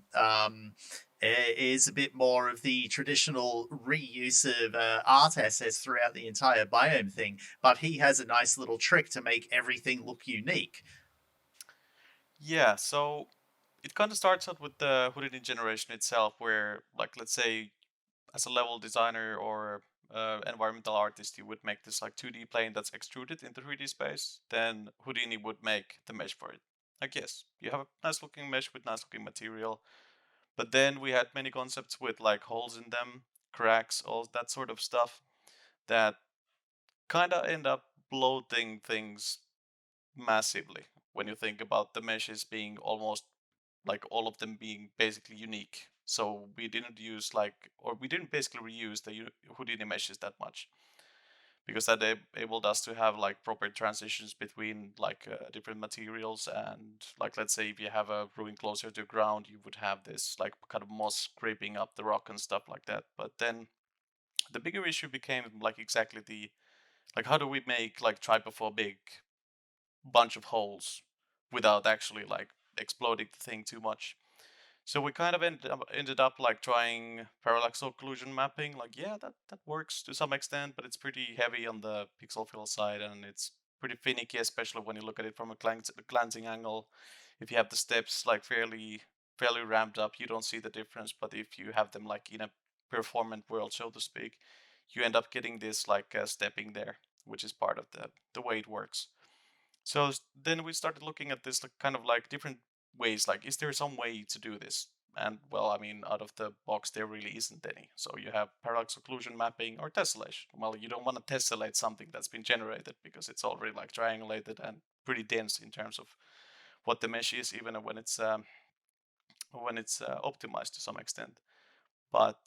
is a bit more of the traditional reuse of art assets throughout the entire biome thing. But he has a nice little trick to make everything look unique. Yeah, so it kind of starts out with the Houdini generation itself, where, let's say, as a level designer or environmental artist, you would make this 2D plane that's extruded into 3D space. Then Houdini would make the mesh for it. Yes, you have a nice looking mesh with nice looking material. But then we had many concepts with holes in them, cracks, all that sort of stuff that kind of end up bloating things massively when you think about the meshes being almost all of them being basically unique. So we didn't use we didn't basically reuse the Houdini meshes that much, because that enabled us to have proper transitions between different materials. And let's say if you have a ruin closer to ground, you would have this kind of moss scraping up the rock and stuff like that. But then the bigger issue became exactly the how do we make trypophobic bunch of holes without actually exploding the thing too much. So we kind of ended up trying parallax occlusion mapping. Yeah, that works to some extent, but it's pretty heavy on the pixel fill side, and it's pretty finicky, especially when you look at it from a glancing angle. If you have the steps fairly ramped up, you don't see the difference. But if you have them in a performant world, so to speak, you end up getting this stepping there, which is part of the way it works. So then we started looking at this kind of different ways. Is there some way to do this? And well, I mean, out of the box, there really isn't any. So you have parallax occlusion mapping or tessellation. Well, you don't want to tessellate something that's been generated, because it's already triangulated and pretty dense in terms of what the mesh is, even when it's optimized to some extent. But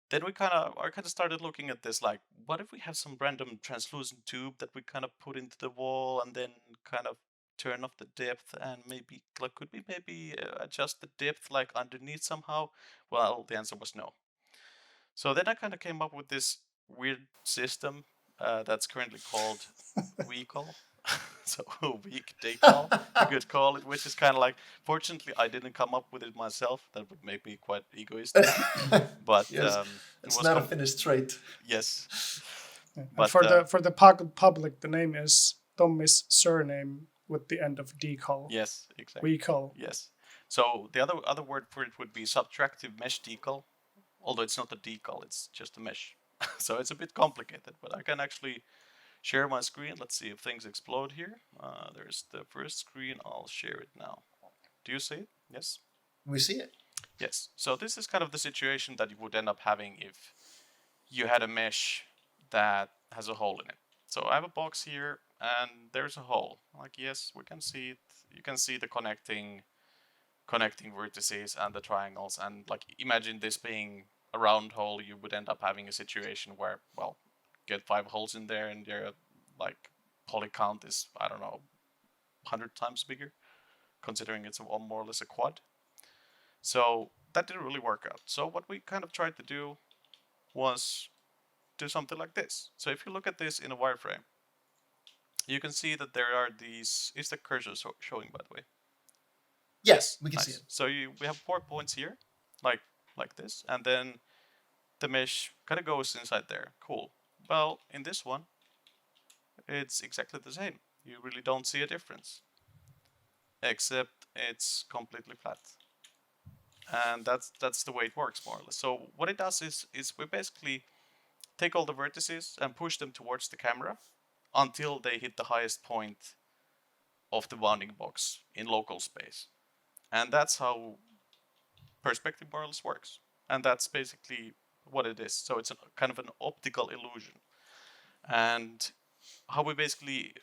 then we kind of started looking at this, what if we have some random translucent tube that we kind of put into the wall and then kind of turn off the depth, and maybe could we maybe adjust the depth underneath somehow? Well, the answer was no. So then I kind of came up with this weird system that's currently called Weecall. So Weak Decall, you could call it, which is kind of fortunately I didn't come up with it myself. That would make me quite egoistic. But yes, it's not a finished trait. Yes. But for the public, the name is Tommi's surname with the end of decal. Yes, exactly. Weecall. Yes. So the other word for it would be subtractive mesh decal, although it's not a decal, it's just a mesh. So it's a bit complicated, but I can actually share my screen. Let's see if things explode here. There's the first screen. I'll share it now. Do you see it? Yes? We see it. Yes. So this is kind of the situation that you would end up having if you had a mesh that has a hole in it. So I have a box here, and there's a hole. Yes, we can see it. You can see the connecting connecting vertices and the triangles. And like, imagine this being a round hole, you would end up having a situation where, well, get 5 holes in there and your like poly count is, I don't know, 100 times bigger, considering it's more or less a quad. So that didn't really work out. So what we kind of tried to do was do something like this. So if you look at this in a wireframe, you can see that there are these. Is the cursor showing, by the way? Yes, we can Nice. see it. So we have 4 points here, like this, and then the mesh kind of goes inside there. Cool. Well, in this one, it's exactly the same. You really don't see a difference, except it's completely flat. And that's the way it works, more or less. So what it does is we basically take all the vertices and push them towards the camera until they hit the highest point of the bounding box in local space. And that's how perspective more or less works. And that's basically what it is. So it's a kind of an optical illusion. And how we basically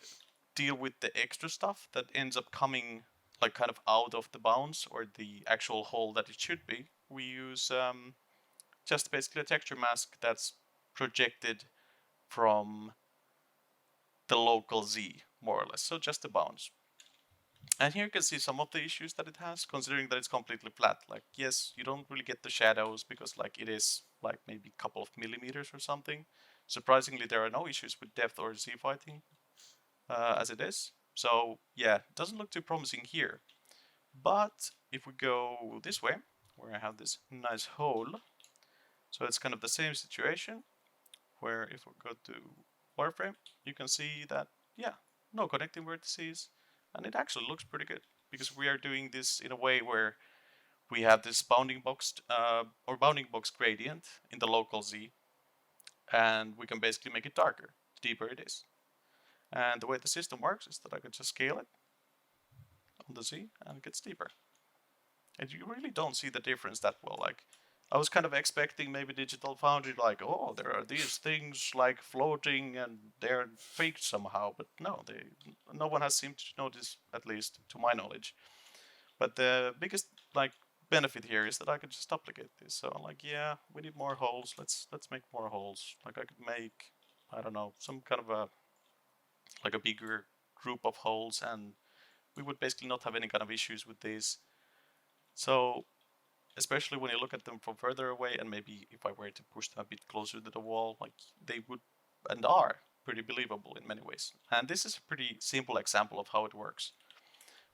deal with the extra stuff that ends up coming like kind of out of the bounds or the actual hole that it should be, we use just basically a texture mask that's projected from the local Z, more or less. So just the bounds. And here you can see some of the issues that it has, considering that it's completely flat. Like, yes, you don't really get the shadows because like it is like maybe a couple of millimeters or something. Surprisingly, there are no issues with depth or Z fighting as it is. So yeah, it doesn't look too promising here. But if we go this way, where I have this nice hole, so it's kind of the same situation, where if we go to wireframe, you can see that, yeah, no connecting vertices, and it actually looks pretty good, because we are doing this in a way where we have this bounding box gradient in the local Z, and we can basically make it darker, the deeper it is. And the way the system works is that I can just scale it on the Z, and it gets deeper. And you really don't see the difference that well. Like, I was kind of expecting maybe Digital Foundry, like, oh, there are these things like floating and they're fake somehow, but no, no one has seemed to notice, at least to my knowledge. But the biggest like benefit here is that I can just duplicate this. So I'm like, yeah, we need more holes. Let's make more holes. Like I could make, I don't know, some kind of a bigger group of holes, and we would basically not have any kind of issues with these. So especially when you look at them from further away, and maybe if I were to push them a bit closer to the wall, like they would and are pretty believable in many ways. And this is a pretty simple example of how it works.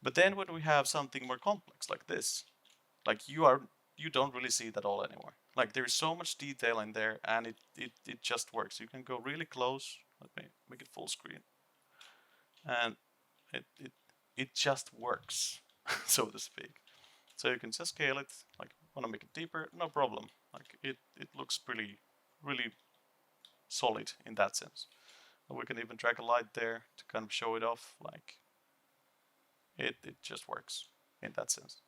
But then when we have something more complex like this, like you don't really see that all anymore. Like there's so much detail in there, and it just works. You can go really close. Let me make it full screen, and it just works, so to speak. So you can just scale it. Like, want to make it deeper? No problem. Like it looks really solid in that sense. And we can even drag a light there to kind of show it off. Like it just works in that sense.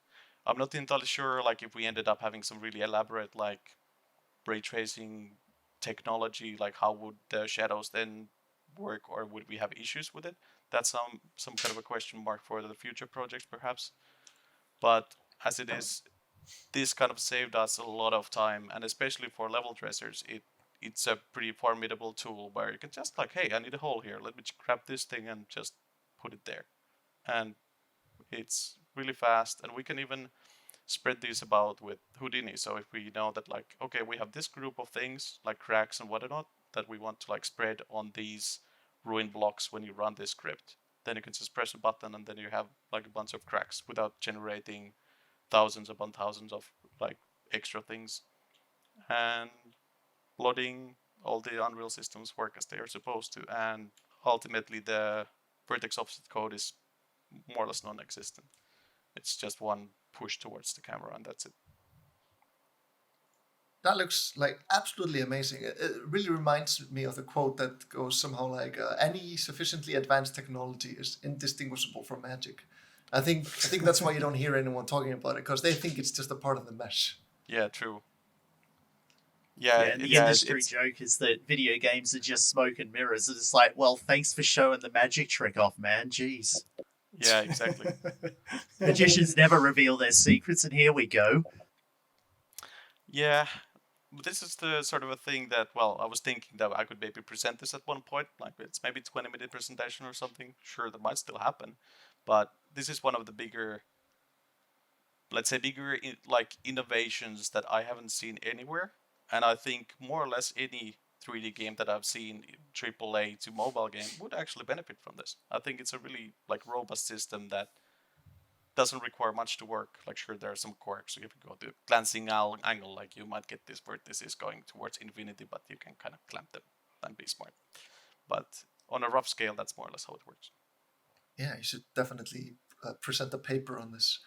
I'm not entirely sure like if we ended up having some really elaborate like ray tracing technology, like how would the shadows then work, or would we have issues with it? That's some kind of a question mark for the future projects perhaps. But as it is, this kind of saved us a lot of time, and especially for level dressers, it's a pretty formidable tool where you can just like, hey, I need a hole here. Let me grab this thing and just put it there. And it's really fast, and we can even spread these about with Houdini. So if we know that like, okay, we have this group of things like cracks and whatnot that we want to like spread on these ruin blocks when you run this script, then you can just press a button and then you have like a bunch of cracks without generating thousands upon thousands of like extra things. And loading, all the Unreal systems work as they are supposed to, and ultimately the vertex offset code is more or less non-existent. It's just one push towards the camera, and that's it. That looks like absolutely amazing. It really reminds me of the quote that goes somehow like, "Any sufficiently advanced technology is indistinguishable from magic." I think that's why you don't hear anyone talking about it, because they think it's just a part of the mesh. Yeah, true. And the industry joke is that video games are just smoke and mirrors. It's like, well, thanks for showing the magic trick off, man. Jeez. Yeah, exactly. Magicians never reveal their secrets, and here we go. Yeah, but this is the sort of a thing that, well, I was thinking that I could maybe present this at one point, like it's maybe 20-minute presentation or something. Sure, that might still happen, but this is one of the bigger, let's say, like innovations that I haven't seen anywhere, and I think more or less any 3D game that I've seen, AAA to mobile game, would actually benefit from this. I think it's a really like robust system that doesn't require much to work. Like, sure, there are some quirks. So if you go to glancing angle, like you might get this vertex is going towards infinity, but you can kind of clamp them and be smart. But on a rough scale, that's more or less how it works. Yeah, you should definitely present a paper on this.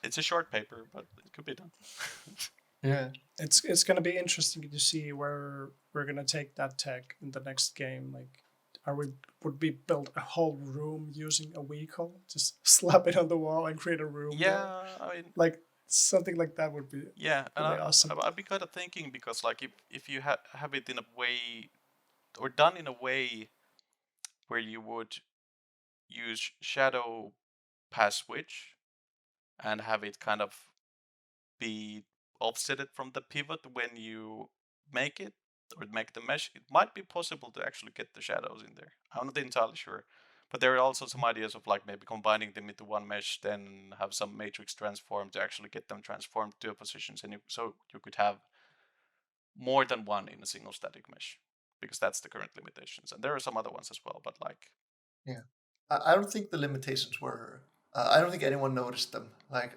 It's a short paper, but it could be done. Yeah. It's going to be interesting to see where we're going to take that tech in the next game. Like, would we build a whole room using a vehicle? Just slap it on the wall and create a room? Yeah, I mean, like something like that would be yeah, and really awesome. I'd be kind of thinking, because like if you have it in a way, or done in a way where you would use shadow pass switch and have it kind of be offsetted from the pivot when you make it, or make the mesh, it might be possible to actually get the shadows in there. I'm not entirely sure. But there are also some ideas of like maybe combining them into one mesh, then have some matrix transform to actually get them transformed to positions, and so you could have more than one in a single static mesh, because that's the current limitations. And there are some other ones as well, but like... Yeah. I don't think the limitations were... I don't think anyone noticed them. Like,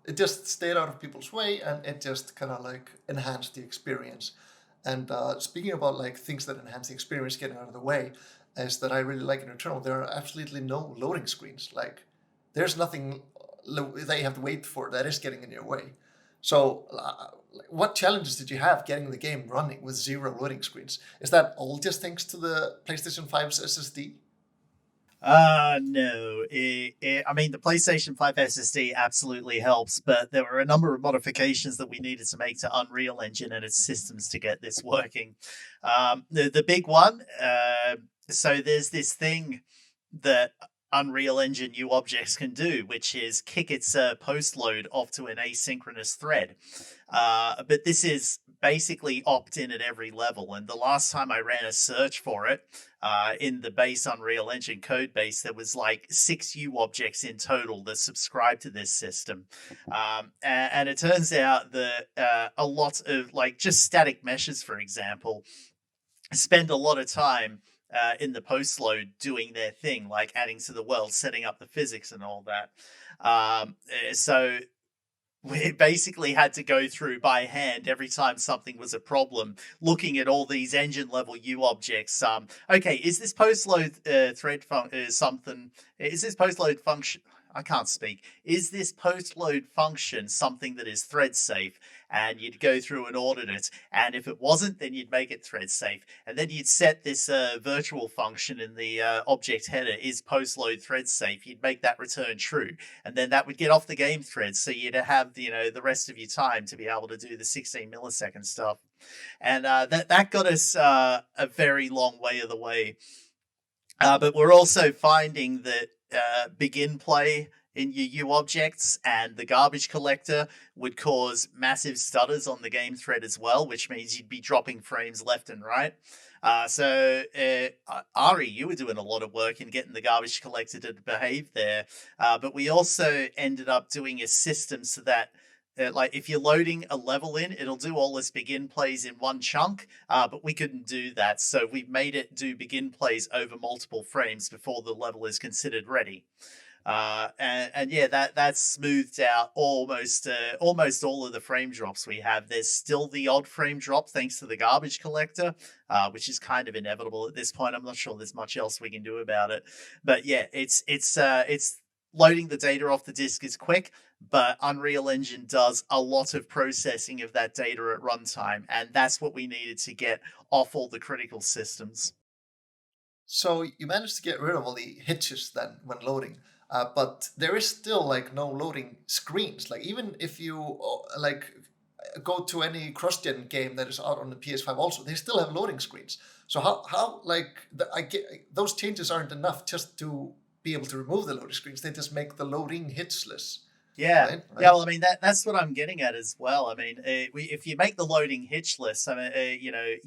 it just stayed out of people's way, and it just kind of like enhanced the experience. And speaking about like things that enhance the experience getting out of the way, is that I really like in Returnal, there are absolutely no loading screens. Like, there's nothing that you have to wait for that is getting in your way. So, what challenges did you have getting the game running with 0 loading screens? Is that all just thanks to the PlayStation 5's SSD? No. I mean, the PlayStation 5 SSD absolutely helps, but there were a number of modifications that we needed to make to Unreal Engine and its systems to get this working. The big one, so there's this thing that Unreal Engine new objects can do, which is kick its post load off to an asynchronous thread. But this is basically opt-in at every level. And the last time I ran a search for it in the base Unreal Engine code base, there was like 6 U objects in total that subscribe to this system. And it turns out that a lot of like just static meshes, for example, spend a lot of time in the post load doing their thing, like adding to the world, setting up the physics and all that. So we basically had to go through by hand every time something was a problem, looking at all these engine level U objects. Okay, is this post load thread something? Is this post load function? I can't speak. Is this post load function something that is thread safe? And you'd go through and audit it. And if it wasn't, then you'd make it thread safe. And then you'd set this virtual function in the object header, is post load thread safe. You'd make that return true. And then that would get off the game thread. So you'd have, the rest of your time to be able to do the 16 millisecond stuff. And that got us a very long way of the way. But we're also finding that begin play in your U objects and the garbage collector would cause massive stutters on the game thread as well, which means you'd be dropping frames left and right. So Ari, you were doing a lot of work in getting the garbage collector to behave there. But we also ended up doing a system so that like if you're loading a level in, it'll do all its begin plays in one chunk, but we couldn't do that. So we've made it do begin plays over multiple frames before the level is considered ready. And yeah, that's smoothed out almost all of the frame drops we have. There's still the odd frame drop thanks to the garbage collector, which is kind of inevitable at this point. I'm not sure there's much else we can do about it. But yeah, it's loading the data off the disk is quick, but Unreal Engine does a lot of processing of that data at runtime, and that's what we needed to get off all the critical systems. So you managed to get rid of all the hitches then when loading, but there is still like no loading screens. Like even if you like go to any cross-gen game that is out on the PS5 also, they still have loading screens. So how like I get those changes aren't enough just to be able to remove the loading screens. They just make the loading hitchless. Yeah. Right? Yeah, well, I mean that's what I'm getting at as well. I mean, if you make the loading hitchless, I mean,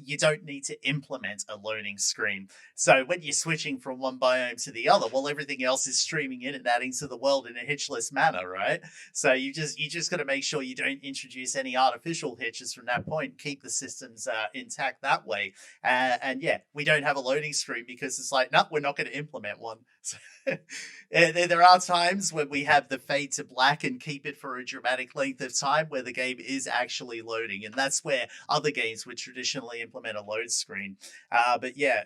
you don't need to implement a loading screen. So when you're switching from one biome to the other, well, everything else is streaming in and adding to the world in a hitchless manner, right? So you just got to make sure you don't introduce any artificial hitches from that point. Keep the systems intact that way. And yeah, we don't have a loading screen because it's like, no, we're not going to implement one. So, there are times when we have the fade to black and keep it for a dramatic length of time where the game is actually loading, and that's where other games would traditionally implement a load screen. But yeah,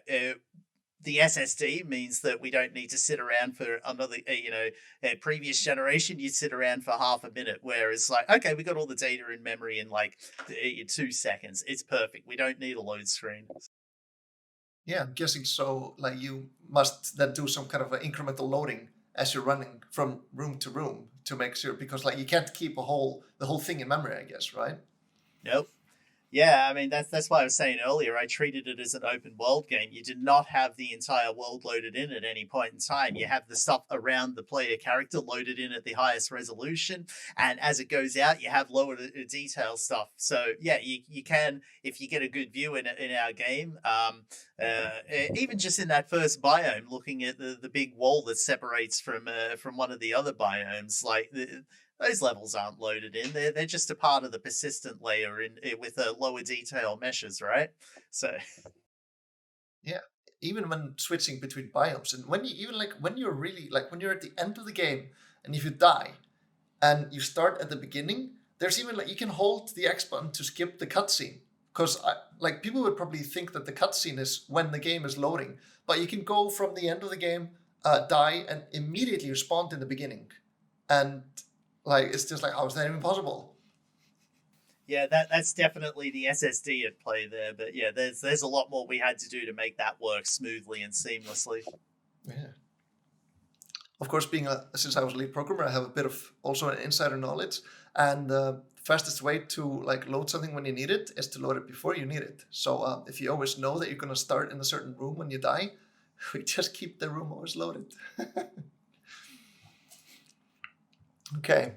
the SSD means that we don't need to sit around for another, previous generation, you'd sit around for half a minute, whereas like, okay, we got all the data in memory in like 2 seconds. It's perfect. We don't need a load screen. Yeah, I'm guessing so. Like you must then do some kind of an incremental loading as you're running from room to room to make sure, because like you can't keep the whole thing in memory, I guess, right? Nope. Yeah, I mean that's why I was saying earlier. I treated it as an open world game. You did not have the entire world loaded in at any point in time. You have the stuff around the player character loaded in at the highest resolution, and as it goes out, you have lower detail stuff. So yeah, you can, if you get a good view in our game, even just in that first biome, looking at the big wall that separates from one of the other biomes, like those levels aren't loaded in. They're just a part of the persistent layer in with lower detail meshes, right? So Yeah, even when switching between biomes, and when you even like when you're really like when you're at the end of the game, and if you die, and you start at the beginning, there's even like you can hold the X button to skip the cutscene, because like people would probably think that the cutscene is when the game is loading, but you can go from the end of the game, die, and immediately respond in the beginning, and like it's just like, how is that even possible? yeah, that's definitely the SSD at play there. But yeah, there's a lot more we had to do to make that work smoothly and seamlessly. Yeah. Of course, since I was a lead programmer, I have a bit of also an insider knowledge, and the fastest way to like load something when you need it is to load it before you need it. So if you always know that you're going to start in a certain room when you die, we just keep the room always loaded. Okay,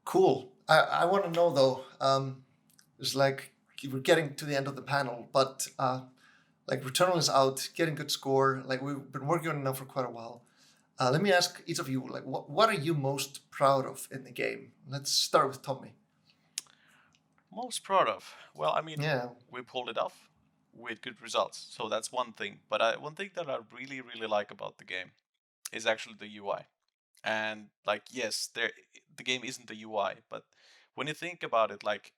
cool. I want to know though, it's like we're getting to the end of the panel, but like Returnal is out, getting good score. Like we've been working on it now for quite a while. Let me ask each of you, like, what are you most proud of in the game? Let's start with Tommy. Most proud of? Well, I mean, Yeah. we pulled it off with good results, so that's one thing. But one thing that I really, really like about the game is actually the UI. And like, yes, the game isn't the UI, but when you think about it, like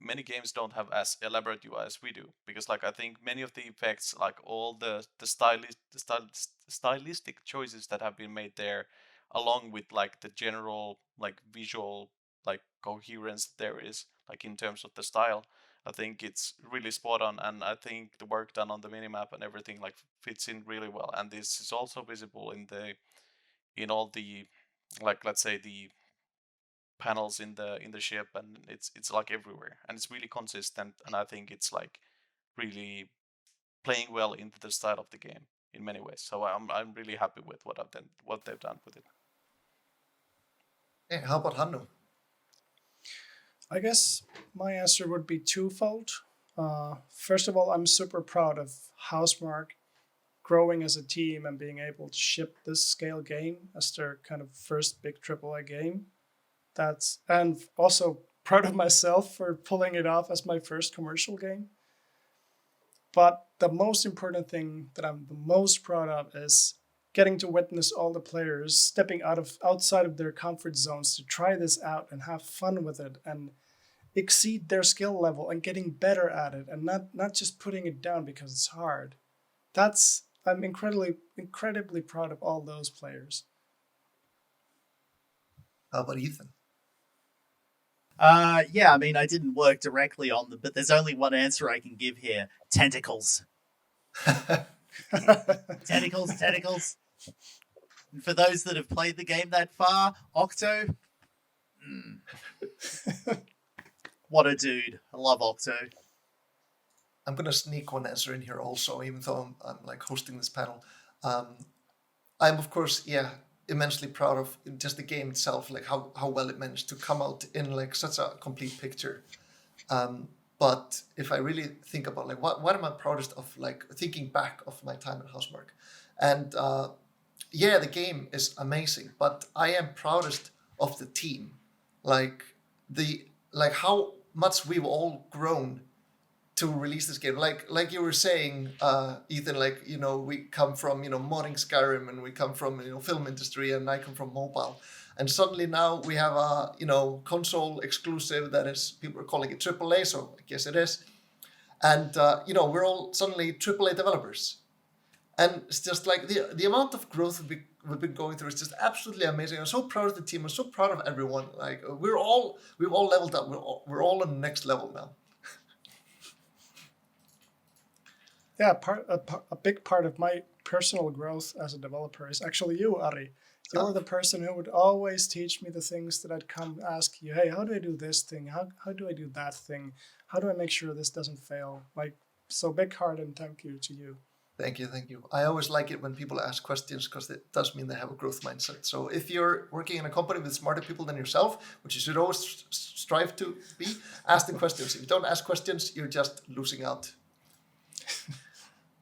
many games don't have as elaborate UI as we do, because like I think many of the effects, like all stylistic choices that have been made there, along with like the general like visual like coherence there is like in terms of the style, I think it's really spot on, and I think the work done on the minimap and everything like fits in really well. And this is also visible in all the, like, let's say the panels in the ship, and it's like everywhere, and it's really consistent, and I think it's like really playing well into the style of the game in many ways. So I'm really happy with what they've done with it. Hey, how about Hannu? I guess my answer would be twofold. First of all, I'm super proud of Housemarque growing as a team and being able to ship this scale game as their kind of first big AAA game. And also proud of myself for pulling it off as my first commercial game. But the most important thing that I'm the most proud of is getting to witness all the players stepping outside of their comfort zones to try this out and have fun with it and exceed their skill level and getting better at it, and not just putting it down because it's hard. I'm incredibly proud of all those players. How about Ethan? Yeah, I mean, I didn't work directly on them, but there's only one answer I can give here: tentacles. Tentacles. And for those that have played the game that far, Octo. What a dude. I love Octo. I'm going to sneak one answer in here also, even though I'm like hosting this panel. I'm of course, yeah, immensely proud of just the game itself, like how well it managed to come out in like such a complete picture. But if I really think about like what am I proudest of, like thinking back of my time at Housemarque, and yeah, the game is amazing, but I am proudest of the team, like the like how much we've all grown to release this game. Like you were saying, Ethan, like we come from modding Skyrim, and we come from film industry, and I come from mobile, and suddenly now we have a console exclusive that is, people are calling it AAA, so I guess it is, and we're all suddenly AAA developers, and it's just like the amount of growth we've been going through is just absolutely amazing. I'm so proud of the team. I'm so proud of everyone. Like we've all leveled up. We're all on the next level now. Yeah, a big part of my personal growth as a developer is actually you, Ari. You're the person who would always teach me the things that I'd come ask you. Hey, how do I do this thing? How do I do that thing? How do I make sure this doesn't fail? Like, so big heart and thank you to you. Thank you, thank you. I always like it when people ask questions because it does mean they have a growth mindset. So if you're working in a company with smarter people than yourself, which you should always strive to be, ask them questions. If you don't ask questions, you're just losing out.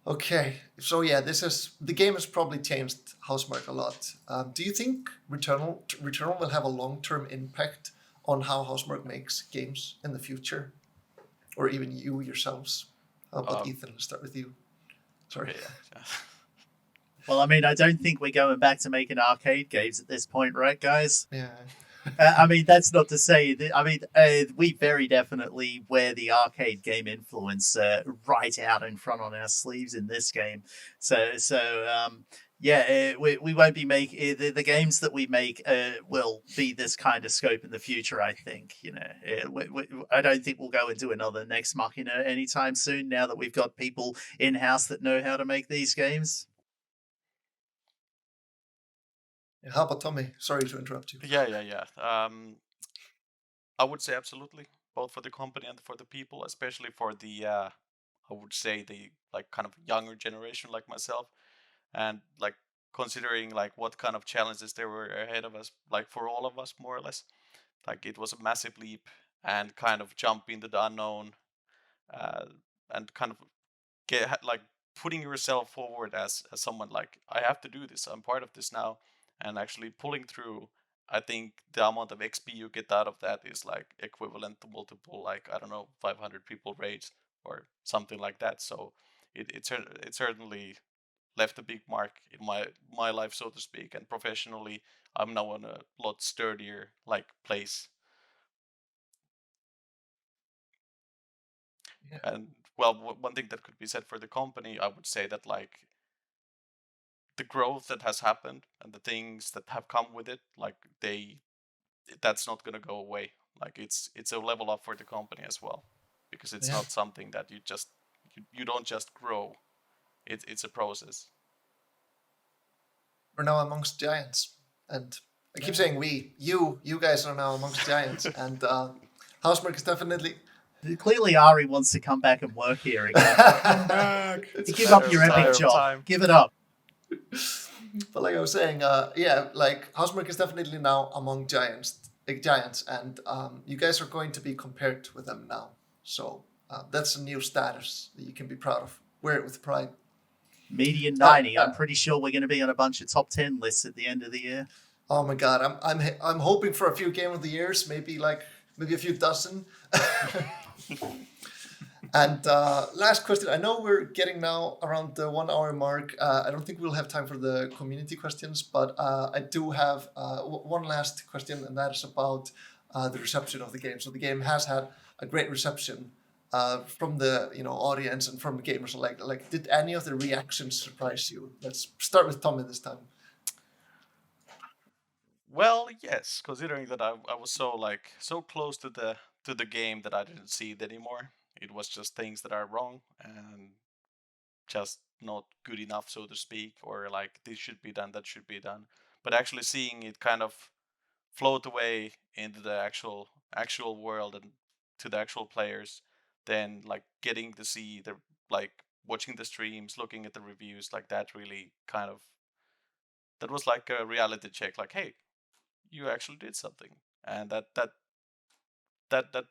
Okay, so yeah, the game has probably changed Housemarque a lot. Do you think Returnal will have a long-term impact on how Housemarque makes games in the future, or even you yourselves? How about Ethan? Let's start with you. Sorry. Yeah. Well, I mean, I don't think we're going back to making arcade games at this point, right, guys? Yeah. I mean, that's not to say that. I mean, we very definitely wear the arcade game influence right out in front on our sleeves in this game. Yeah, we won't be making the games that we make will be this kind of scope in the future. I think I don't think we'll go into another Next Machina anytime soon. Now that we've got people in house that know how to make these games. How about Tommy? Sorry to interrupt you. Yeah. I would say absolutely, both for the company and for the people, especially for the I would say the like kind of younger generation like myself, and like considering like what kind of challenges there were ahead of us, like for all of us more or less, like it was a massive leap and kind of jump into the unknown, uh, and kind of get like putting yourself forward as someone like I have to do this. I'm part of this now, and actually pulling through. I think the amount of XP you get out of that is like equivalent to multiple, like I don't know, 500 people raids or something like that. So it certainly left a big mark in my life, so to speak, and professionally, I'm now in a lot sturdier like place. Yeah. And well, one thing that could be said for the company, I would say that like the growth that has happened and the things that have come with it, like that's not gonna go away. Like it's a level up for the company as well, because it's not something that you don't just grow. It's a process. We're now amongst giants, and I keep saying we. You guys are now amongst giants, and Housemarque is definitely. Clearly, Ari wants to come back and work here again. Come back. Give up your epic job. Time. Give it up. But like I was saying, yeah, like Housemarque is definitely now among giants, and you guys are going to be compared with them now. So that's a new status that you can be proud of. Wear it with pride. Median 90. I'm pretty sure we're going to be on a bunch of top 10 lists at the end of the year. Oh my God, I'm hoping for a few Game of the Years, maybe a few dozen. And last question. I know we're getting now around the 1 hour mark. I don't think we'll have time for the community questions, but I do have one last question, and that is about the reception of the game. So the game has had a great reception from the audience and from gamers. Like, did any of the reactions surprise you? Let's start with Tommy this time. Well, yes, considering that I was so close to the game that I didn't see it anymore. It was just things that are wrong and just not good enough, so to speak, or like this should be done, that should be done. But actually seeing it kind of float away into the actual world and to the actual players, then like getting to see the like watching the streams, looking at the reviews, like that really kind of that was like a reality check. Like, hey, you actually did something, and that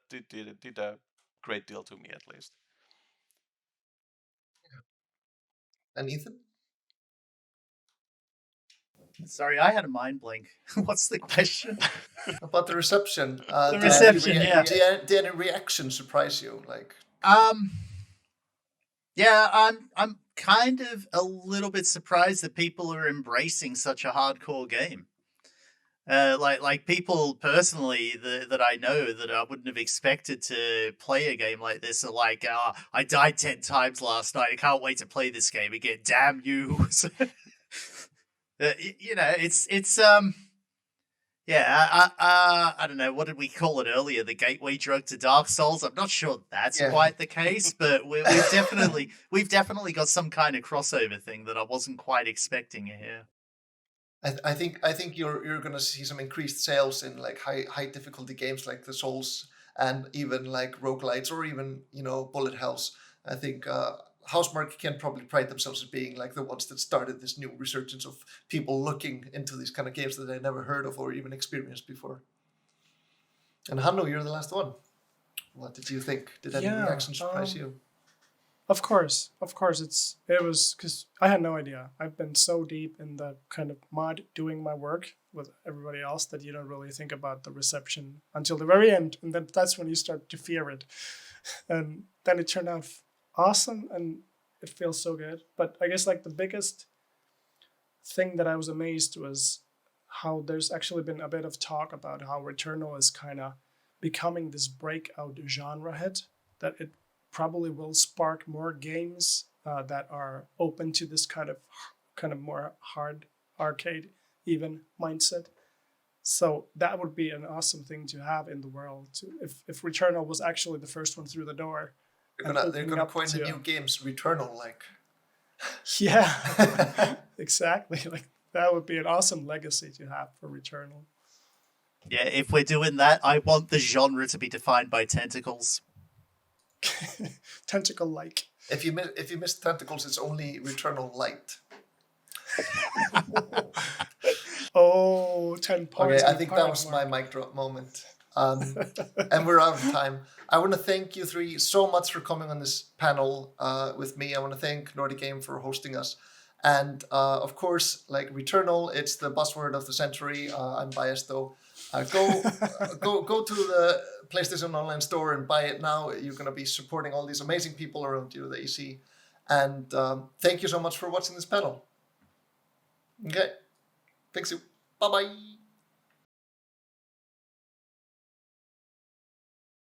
did a great deal to me, at least. And Ethan? Sorry, I had a mind blank. What's the question? About the reception. The reception, yeah. Did any reaction surprise you? Like, Yeah, I'm kind of a little bit surprised that people are embracing such a hardcore game. Like people personally that I know that I wouldn't have expected to play a game like this are like, I died 10 times last night. I can't wait to play this game again. Damn you! It's yeah. I don't know. What did we call it earlier? The gateway drug to Dark Souls. I'm not sure that's quite the case, but we've definitely got some kind of crossover thing that I wasn't quite expecting here. I think you're gonna see some increased sales in like high difficulty games like the Souls and even like roguelites or even bullet hells. I think Housemarque can probably pride themselves as being like the ones that started this new resurgence of people looking into these kind of games that they never heard of or even experienced before. And Hannu, you're the last one. What did you think? Did any reaction surprise you? Of course, it was because I had no idea. I've been so deep in the kind of mod doing my work with everybody else that you don't really think about the reception until the very end, and then that's when you start to fear it. And then it turned out awesome, and it feels so good. But I guess like the biggest thing that I was amazed was how there's actually been a bit of talk about how Returnal is kind of becoming this breakout genre hit, that it probably will spark more games that are open to this kind of more hard arcade even mindset. So that would be an awesome thing to have in the world. If Returnal was actually the first one through the door. They're gonna coin the new games Returnal, like. Yeah, exactly. Like that would be an awesome legacy to have for Returnal. Yeah, if we're doing that, I want the genre to be defined by tentacles. Tentacle-like. If you miss tentacles, it's only Returnal light. 10 points. Okay, I think that was my mic drop moment. And we're out of time. I want to thank you three so much for coming on this panel with me. I want to thank Nordic Game for hosting us. And of course, like Returnal, it's the buzzword of the century. I'm biased though. Go to the PlayStation Online store and buy it now. You're going to be supporting all these amazing people around you that you see. And thank you so much for watching this panel. Okay. Thanks you. Bye-bye.